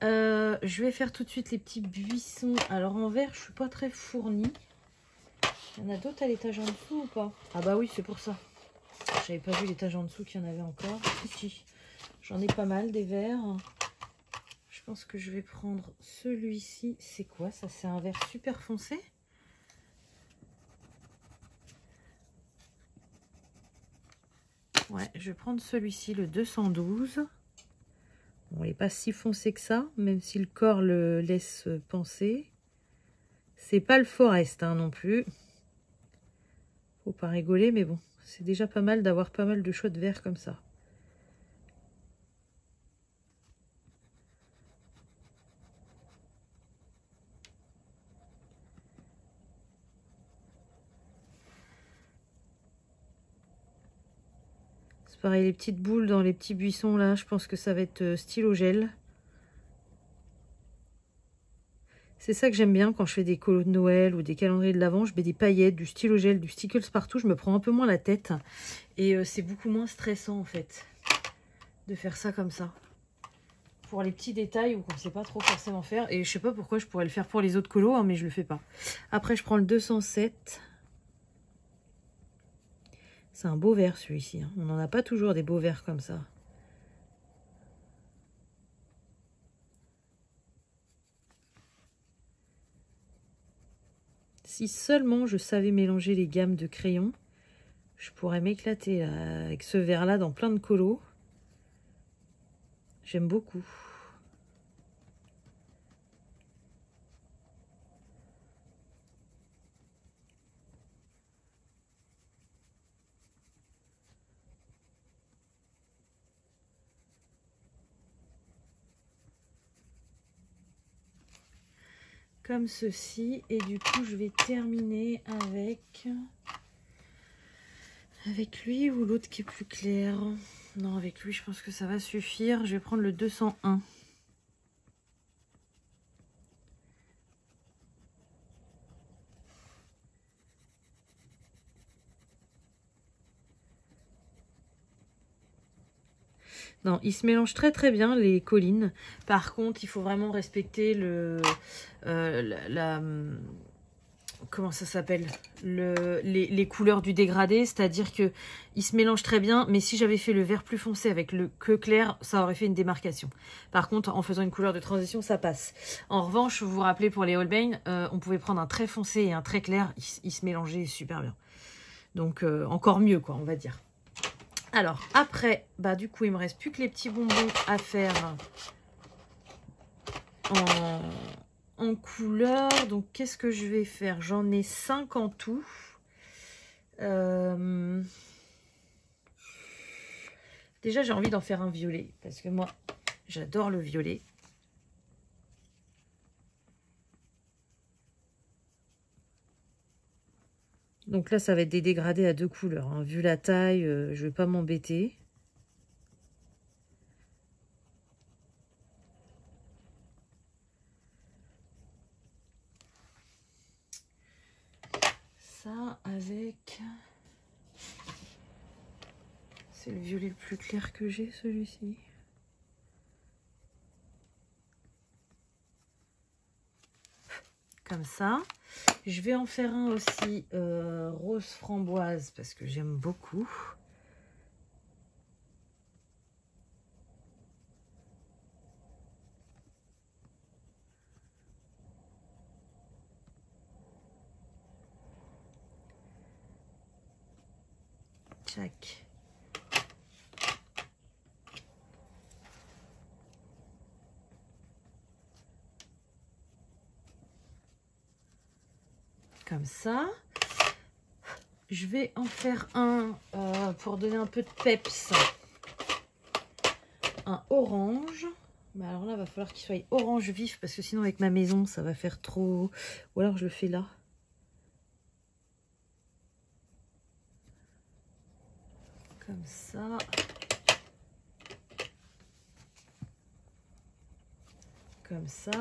Je vais faire tout de suite les petits buissons. Alors, en vert, je suis pas très fournie. Il y en a d'autres à l'étage en dessous ou pas? Ah bah oui, c'est pour ça. J'avais pas vu l'étage en dessous qu'il y en avait encore. Si, j'en ai pas mal, des verts. Je pense que je vais prendre celui-ci. C'est quoi ça? C'est un vert super foncé? Ouais, je vais prendre celui-ci, le 212. Bon, il n'est pas si foncé que ça, même si le corps le laisse penser. C'est pas le Forest hein, non plus. Faut pas rigoler, mais bon, c'est déjà pas mal d'avoir pas mal de choix de vert comme ça. C'est pareil, les petites boules dans les petits buissons là, je pense que ça va être stylo gel. C'est ça que j'aime bien quand je fais des colos de Noël ou des calendriers de l'Avent. Je mets des paillettes, du stylo gel, du stickles partout. Je me prends un peu moins la tête. Et c'est beaucoup moins stressant en fait de faire ça comme ça. Pour les petits détails ou qu'on ne sait pas trop forcément faire. Et je sais pas pourquoi je pourrais le faire pour les autres colos, hein, mais je le fais pas. Après, je prends le 207. C'est un beau vert celui-ci. Hein. On n'en a pas toujours des beaux verts comme ça. Si seulement je savais mélanger les gammes de crayons, je pourrais m'éclater avec ce vert-là dans plein de colos. J'aime beaucoup. Comme ceci. Et du coup, je vais terminer avec lui ou l'autre qui est plus clair. Non, avec lui, je pense que ça va suffire. Je vais prendre le 201. Non, il se mélange très très bien les collines. Par contre, il faut vraiment respecter comment ça s'appelle, les couleurs du dégradé, c'est-à-dire que il se mélange très bien, mais si j'avais fait le vert plus foncé avec le queue clair, ça aurait fait une démarcation. Par contre, en faisant une couleur de transition, ça passe. En revanche, vous vous rappelez pour les Holbein, on pouvait prendre un très foncé et un très clair, ils se mélangeaient super bien. Donc encore mieux quoi, on va dire. Alors après, bah du coup il me reste plus que les petits bonbons à faire en couleur. Donc qu'est-ce que je vais faire? J'en ai 5 en tout. Déjà j'ai envie d'en faire un violet parce que moi j'adore le violet. Donc là ça va être des dégradés à 2 couleurs hein. Vu la taille, je vais pas m'embêter. avec... C'est le violet le plus clair que j'ai, celui-ci. Comme ça. Je vais en faire un aussi rose framboise parce que j'aime beaucoup. Tchac. Comme ça. Je vais en faire un pour donner un peu de peps. Un orange. Mais alors là, il va falloir qu'il soit orange vif parce que sinon avec ma maison, ça va faire trop... Ou alors je le fais là. Comme ça. Comme ça.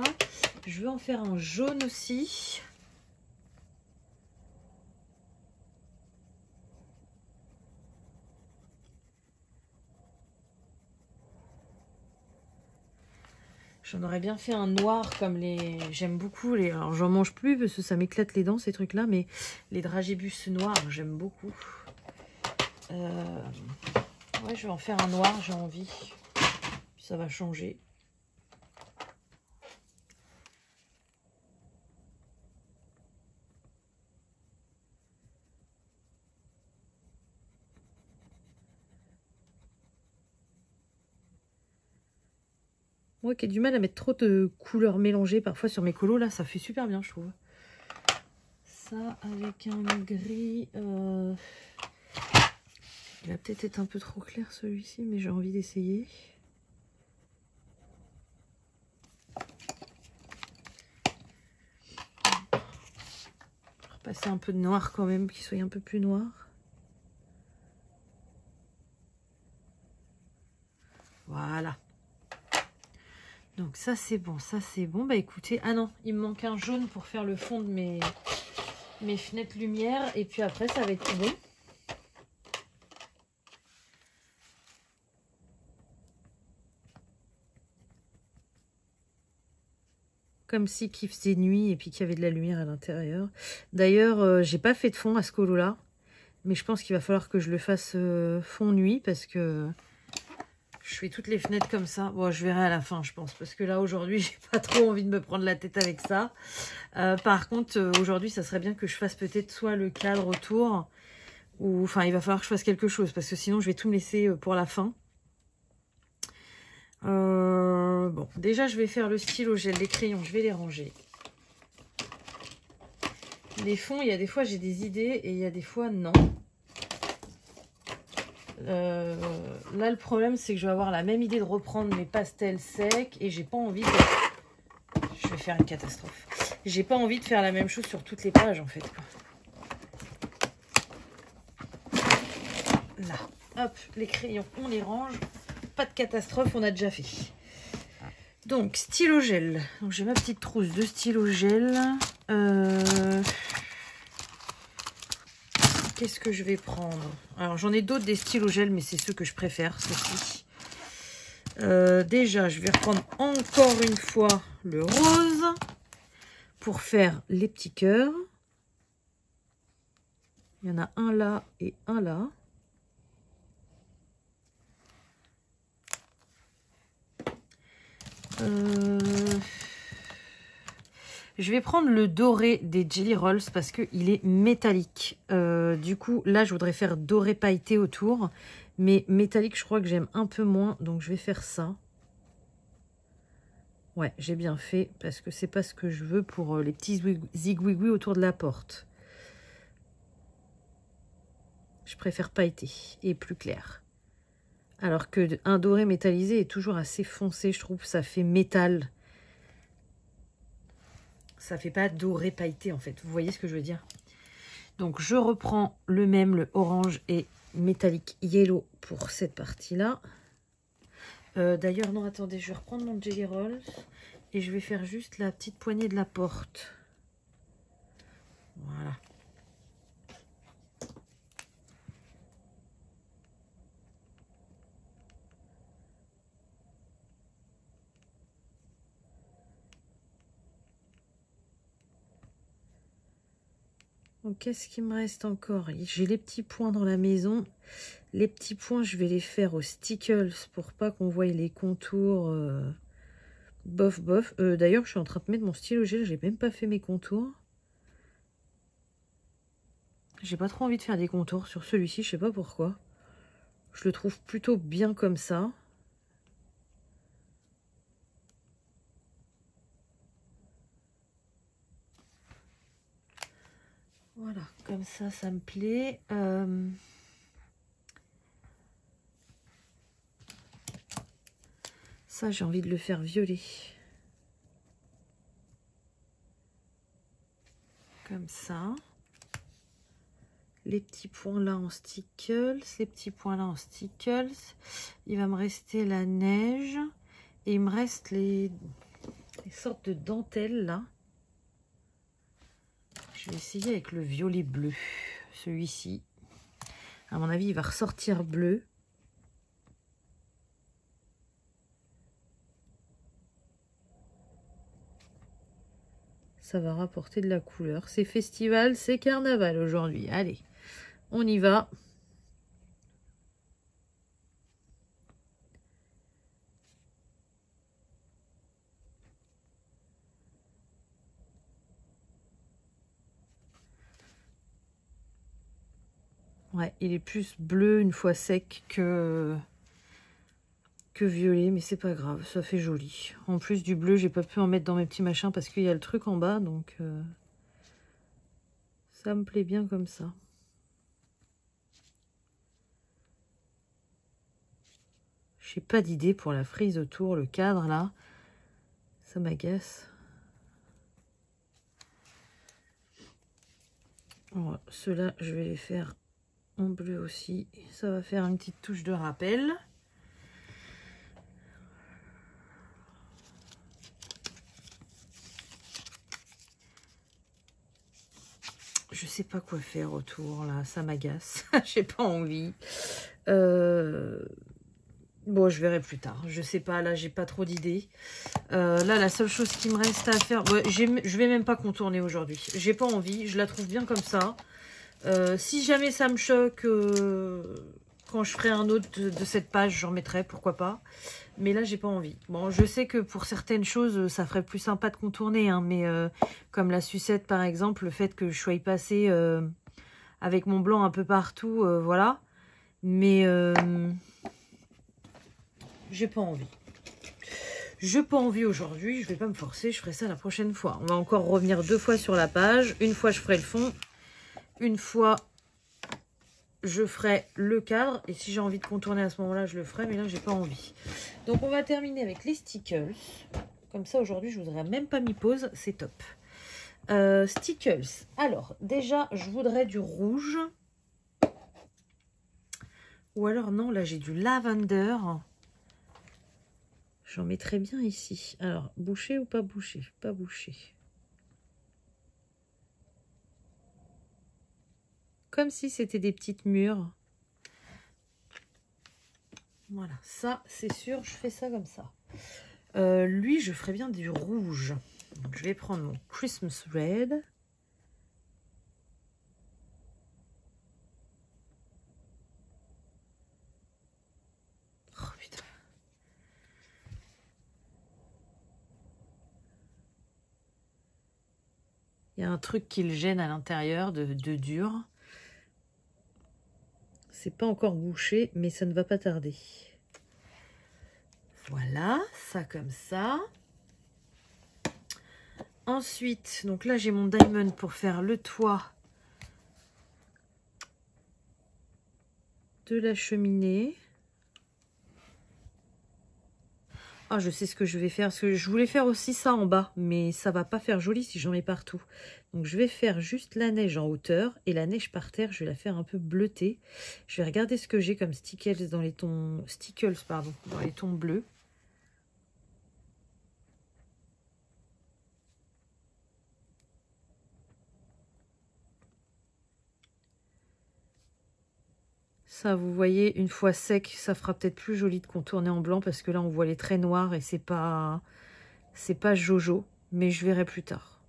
Je vais en faire un jaune aussi. J'en aurais bien fait un noir comme les... J'aime beaucoup les... Alors j'en mange plus parce que ça m'éclate les dents ces trucs là. Mais les dragibus noirs j'aime beaucoup. Ouais, je vais en faire un noir, j'ai envie. Puis ça va changer. Moi qui ai du mal à mettre trop de couleurs mélangées parfois sur mes colos, là ça fait super bien je trouve. Ça avec un gris... Il va peut-être être un peu trop clair celui-ci, mais j'ai envie d'essayer. Repasser un peu de noir quand même, qu'il soit un peu plus noir. Voilà. Donc ça c'est bon, ça c'est bon. Bah écoutez, ah non, il me manque un jaune pour faire le fond de mes fenêtres lumière. Et puis après ça va être tout bon. Comme si qu'il faisait nuit et puis qu'il y avait de la lumière à l'intérieur. D'ailleurs, j'ai pas fait de fond à ce colo là. Mais je pense qu'il va falloir que je le fasse fond nuit parce que je fais toutes les fenêtres comme ça. Bon, je verrai à la fin, je pense. Parce que là, aujourd'hui, j'ai pas trop envie de me prendre la tête avec ça. Par contre, aujourd'hui, ça serait bien que je fasse peut-être soit le cadre autour. Ou, enfin, il va falloir que je fasse quelque chose. Parce que sinon, je vais tout me laisser pour la fin. Bon, déjà, je vais faire le stylo gel. Les crayons, je vais les ranger. Les fonds, il y a des fois, j'ai des idées. Et il y a des fois, non. Là le problème c'est que je vais avoir la même idée de reprendre mes pastels secs et j'ai pas envie de... Je vais faire une catastrophe. J'ai pas envie de faire la même chose sur toutes les pages en fait quoi. Là, hop, les crayons on les range. Pas de catastrophe, on a déjà fait. Donc stylo gel. Donc j'ai ma petite trousse de stylo gel. Qu'est-ce que je vais prendre? Alors, j'en ai d'autres des stylos gel, mais c'est ceux que je préfère, ceux-ci. Déjà, je vais reprendre encore une fois le rose pour faire les petits cœurs. Il y en a un là et un là. Je vais prendre le doré des Jelly Rolls parce qu'il est métallique. Du coup, là, je voudrais faire doré pailleté autour. Mais métallique, je crois que j'aime un peu moins. Donc, je vais faire ça. Ouais, j'ai bien fait parce que c'est pas ce que je veux pour les petits zigouigouis autour de la porte. Je préfère pailleté et plus clair. Alors que un doré métallisé est toujours assez foncé, je trouve. Ça fait métal. Ça fait pas doré pailleté en fait. Vous voyez ce que je veux dire? Donc je reprends le même, le orange et métallique yellow pour cette partie-là. D'ailleurs, non, attendez, je vais reprendre mon Jelly Rolls et je vais faire juste la petite poignée de la porte. Voilà. Donc, qu'est-ce qu'il me reste encore? J'ai les petits points dans la maison. Les petits points, je vais les faire au stickles pour pas qu'on voie les contours bof bof. D'ailleurs, je suis en train de mettre mon stylo gel, j'ai même pas fait mes contours. J'ai pas trop envie de faire des contours sur celui-ci, je sais pas pourquoi. Je le trouve plutôt bien comme ça. Voilà, comme ça me plaît. Ça, j'ai envie de le faire violet. Comme ça. Les petits points là en stickles. Les petits points là en stickles. Il va me rester la neige. Et il me reste les sortes de dentelles là. Je vais essayer avec le violet bleu. Celui-ci. À mon avis, il va ressortir bleu. Ça va rapporter de la couleur. C'est festival, c'est carnaval aujourd'hui. Allez, on y va. Ouais, il est plus bleu une fois sec que violet, mais c'est pas grave, ça fait joli. En plus du bleu, j'ai pas pu en mettre dans mes petits machins parce qu'il y a le truc en bas, donc ça me plaît bien comme ça. J'ai pas d'idée pour la frise autour, le cadre là, ça m'agace. Ceux-là, je vais les faire en bleu aussi. Ça va faire une petite touche de rappel. Je sais pas quoi faire autour là, ça m'agace. J'ai pas envie. Bon, je verrai plus tard. Je sais pas, là j'ai pas trop d'idées. Là, la seule chose qui me reste à faire, ouais, je vais même pas contourner aujourd'hui. J'ai pas envie, je la trouve bien comme ça. Si jamais ça me choque, quand je ferai un autre de cette page, j'en mettrai, pourquoi pas. Mais là, j'ai pas envie. Bon, je sais que pour certaines choses, ça ferait plus sympa de contourner, hein, mais comme la sucette, par exemple, le fait que je sois passée avec mon blanc un peu partout, voilà. Mais j'ai pas envie. J'ai pas envie aujourd'hui, je vais pas me forcer, je ferai ça la prochaine fois. On va encore revenir 2 fois sur la page. Une fois, je ferai le fond. Une fois, je ferai le cadre. Et si j'ai envie de contourner à ce moment-là, je le ferai. Mais là, j'ai pas envie. Donc, on va terminer avec les stickers. Comme ça, aujourd'hui, je voudrais même pas m'y pause. C'est top. Stickers. Alors, déjà, je voudrais du rouge. Ou alors, non, là, j'ai du lavender. J'en mettrais bien ici. Alors, bouché ou pas bouché? Pas bouché. Comme si c'était des petites mûres. Voilà, ça, c'est sûr, je fais ça comme ça. Lui, je ferais bien du rouge. Donc, je vais prendre mon Christmas Red. Oh, putain. Il y a un truc qui le gêne à l'intérieur de dur. C'est pas encore bouché, mais ça ne va pas tarder. Voilà, ça comme ça. Ensuite, donc là j'ai mon diamond pour faire le toit de la cheminée. Ah, je sais ce que je vais faire, parce que je voulais faire aussi ça en bas, mais ça va pas faire joli si j'en mets partout. Donc je vais faire juste la neige en hauteur, et la neige par terre, je vais la faire un peu bleutée. Je vais regarder ce que j'ai comme stickles dans les tons, dans les tons bleus. Ça, vous voyez, une fois sec, ça fera peut-être plus joli de contourner en blanc, parce que là, on voit les traits noirs et c'est pas jojo, mais je verrai plus tard.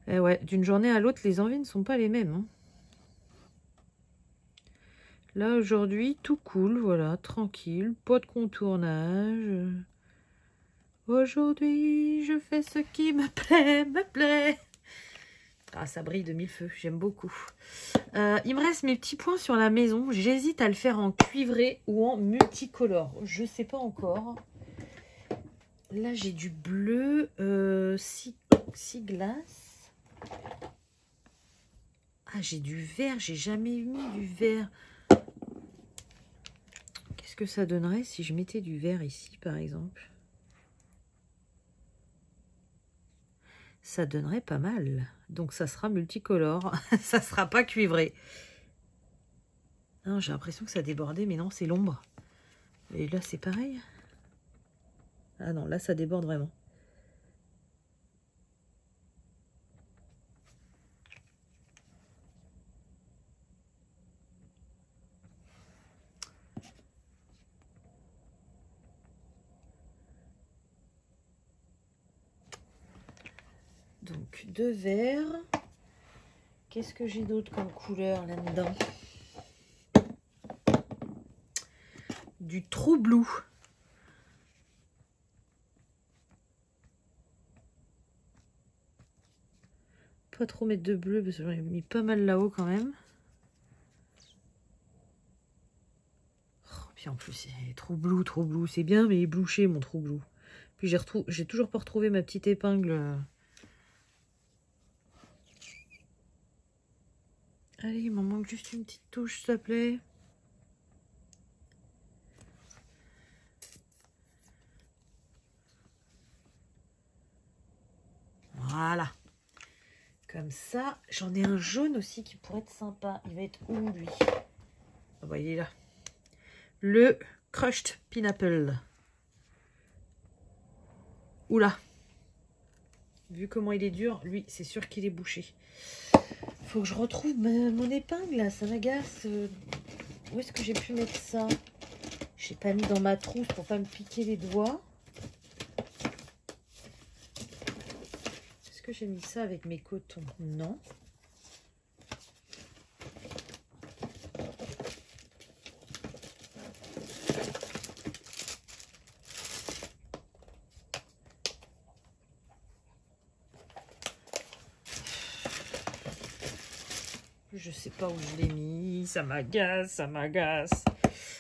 Eh ouais, d'une journée à l'autre, les envies ne sont pas les mêmes. Hein. Là, aujourd'hui, tout cool, voilà, tranquille, pas de contournage. Aujourd'hui, je fais ce qui me plaît, me plaît. Ah, ça brille de mille feux, j'aime beaucoup. Il me reste mes petits points sur la maison. J'hésite à le faire en cuivré ou en multicolore. Je ne sais pas encore. Là, j'ai du bleu, 6 glaces. Ah, j'ai du vert. J'ai jamais mis du vert. Qu'est-ce que ça donnerait si je mettais du vert ici, par exemple? Ça donnerait pas mal. Donc, ça sera multicolore. Ça sera pas cuivré. J'ai l'impression que ça débordait, mais non, c'est l'ombre. Et là, c'est pareil. Ah non, là, ça déborde vraiment. Donc, 2 verts. Qu'est-ce que j'ai d'autre comme couleur là-dedans? Du True Blue. Pas trop mettre de bleu parce que j'en ai mis pas mal là-haut quand même. Oh, puis en plus, c'est True Blue, c'est bien, mais il est blouché mon True Blue. Puis j'ai toujours pas retrouvé ma petite épingle. Allez, il m'en manque juste une petite touche, s'il te plaît. Voilà. Comme ça, j'en ai un jaune aussi qui pourrait être sympa. Il va être où, lui? Ah bah, il est là. Le Crushed Pineapple. Oula. Vu comment il est dur, lui, c'est sûr qu'il est bouché. Faut que je retrouve mon épingle, là. Ça m'agace. Où est-ce que j'ai pu mettre ça? J'ai pas mis dans ma trousse pour pas me piquer les doigts. Est-ce que j'ai mis ça avec mes cotons? Non. Je sais pas où je l'ai mis. Ça m'agace, ça m'agace.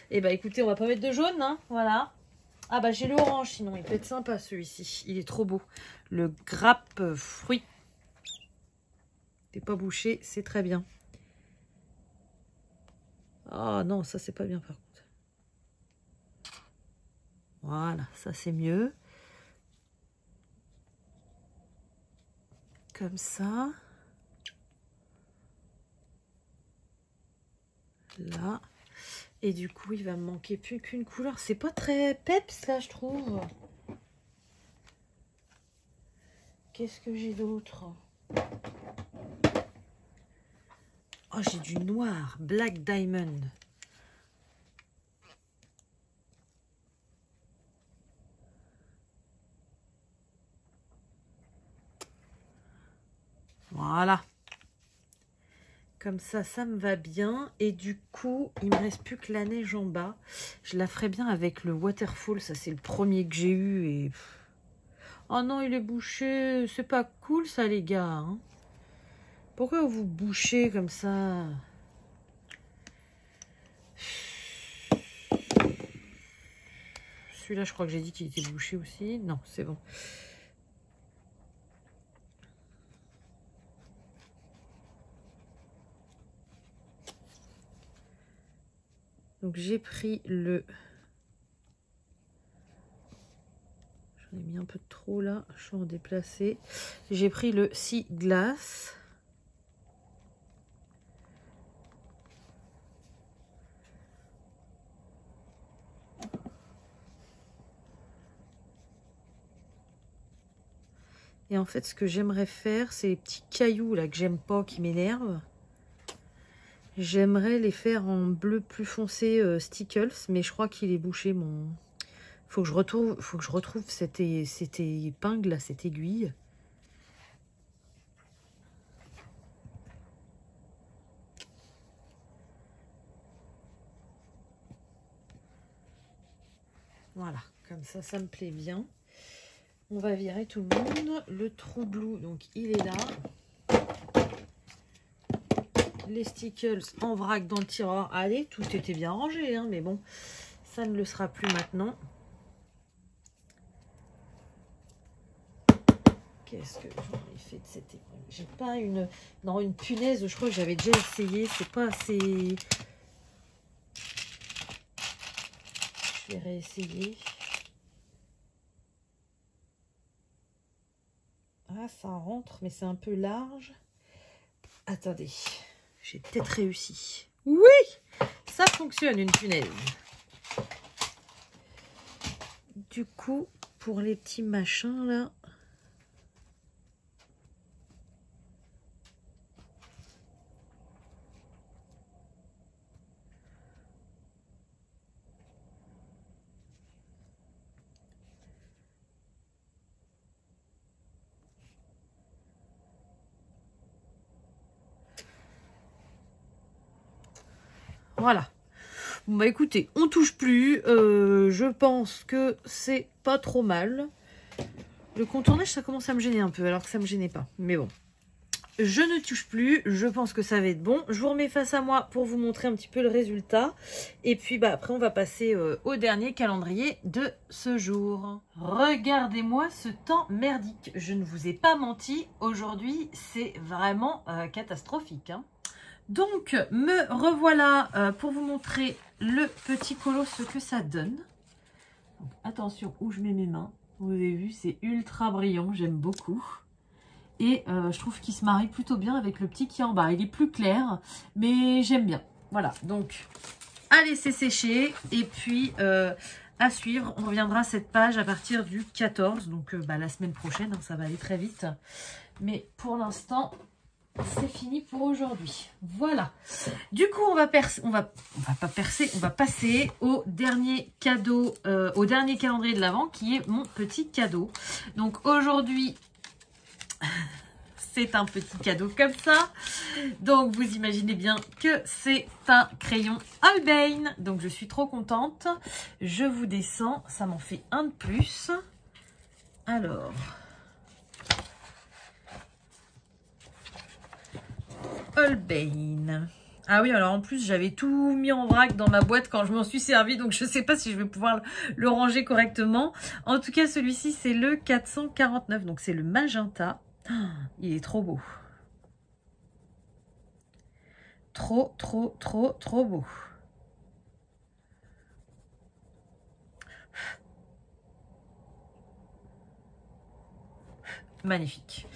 Eh bah écoutez, on va pas mettre de jaune, hein. Voilà. Ah bah j'ai le orange, sinon il peut être sympa celui-ci. Il est trop beau. Le grappe fruit. T'es pas bouché, c'est très bien. Ah non, ça c'est pas bien par contre. Voilà, ça c'est mieux. Comme ça. Là. Et du coup, il va me manquer plus qu'une couleur. C'est pas très peps là, je trouve. Qu'est-ce que j'ai d'autre? Oh, j'ai du noir. Black Diamond. Voilà. Comme ça me va bien. Et du coup, il me reste plus que la neige en bas. Je la ferai bien avec le waterfall. Ça, c'est le premier que j'ai eu. Et... oh non, il est bouché. C'est pas cool, ça, les gars. Hein. Pourquoi vous bouchez comme ça? Celui-là, je crois que j'ai dit qu'il était bouché aussi. Non, c'est bon. Donc j'ai pris le... j'en ai mis un peu de trop là, je suis en déplacé. J'ai pris le 6 glaces. Et en fait, ce que j'aimerais faire, c'est les petits cailloux là que j'aime pas, qui m'énervent. J'aimerais les faire en bleu plus foncé Stickles, mais je crois qu'il est bouché mon... Faut que je retrouve cette épingle, là, cette aiguille. Voilà, comme ça me plaît bien. On va virer tout le monde. Le True Blue, donc il est là. Les stickers en vrac dans le tiroir. Allez, tout était bien rangé, hein, mais bon, ça ne le sera plus maintenant. Qu'est-ce que j'en ai fait de cette épreuve? J'ai pas une... Non, une punaise, je crois que j'avais déjà essayé. C'est pas assez... Je vais réessayer. Ah, ça rentre, mais c'est un peu large. Attendez, j'ai peut-être réussi. Oui, ça fonctionne, une punaise. Du coup, pour les petits machins, là... Voilà. Bon bah écoutez, on touche plus. Je pense que c'est pas trop mal. Le contournage, ça commence à me gêner un peu, alors que ça me gênait pas. Mais bon, je ne touche plus. Je pense que ça va être bon. Je vous remets face à moi pour vous montrer un petit peu le résultat. Et puis bah après, on va passer au dernier calendrier de ce jour. Regardez-moi ce temps merdique. Je ne vous ai pas menti. Aujourd'hui, c'est vraiment catastrophique, hein. Donc, me revoilà pour vous montrer le petit colo, ce que ça donne. Donc, attention où je mets mes mains. Vous avez vu, c'est ultra brillant, j'aime beaucoup. Et je trouve qu'il se marie plutôt bien avec le petit qui est en bas. Il est plus clair, mais j'aime bien. Voilà, donc, à laisser sécher. Et puis, à suivre, on reviendra à cette page à partir du 14. Donc, la semaine prochaine, hein, ça va aller très vite. Mais pour l'instant... c'est fini pour aujourd'hui. Voilà. Du coup, on va passer au dernier cadeau, au dernier calendrier de l'Avent, qui est mon petit cadeau. Donc aujourd'hui, c'est un petit cadeau comme ça. Donc vous imaginez bien que c'est un crayon Holbein. Donc je suis trop contente. Je vous descends, ça m'en fait un de plus. Alors... Holbein. Ah oui, alors en plus, j'avais tout mis en vrac dans ma boîte quand je m'en suis servi. Donc, je ne sais pas si je vais pouvoir le ranger correctement. En tout cas, celui-ci, c'est le 449. Donc, c'est le magenta. Oh, il est trop beau. Trop beau. Magnifique.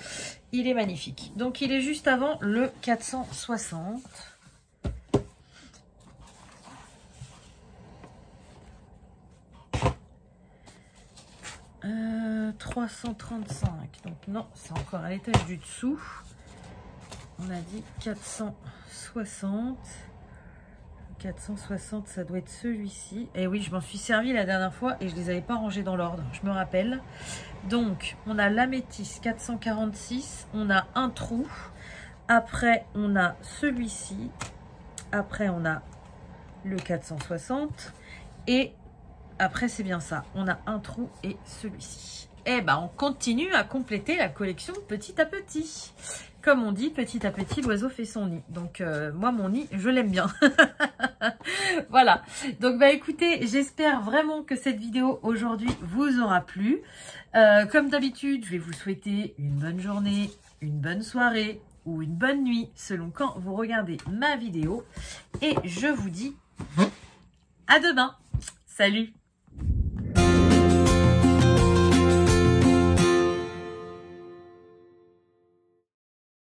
Il est magnifique. Donc, il est juste avant le 460. 335. Donc, non, c'est encore à l'étage du dessous. On a dit 460. 460, ça doit être celui-ci. Et oui, je m'en suis servi la dernière fois et je les avais pas rangés dans l'ordre, je me rappelle. Donc, on a l'améthyste 446, on a un trou. Après, on a celui-ci. Après, on a le 460. Et après, c'est bien ça. On a un trou et celui-ci. Et ben, on continue à compléter la collection petit à petit. Comme on dit, petit à petit, l'oiseau fait son nid. Donc, moi, mon nid, je l'aime bien. Voilà. Donc, bah écoutez, j'espère vraiment que cette vidéo aujourd'hui vous aura plu. Comme d'habitude, je vais vous souhaiter une bonne journée, une bonne soirée ou une bonne nuit, selon quand vous regardez ma vidéo. Et je vous dis à demain. Salut!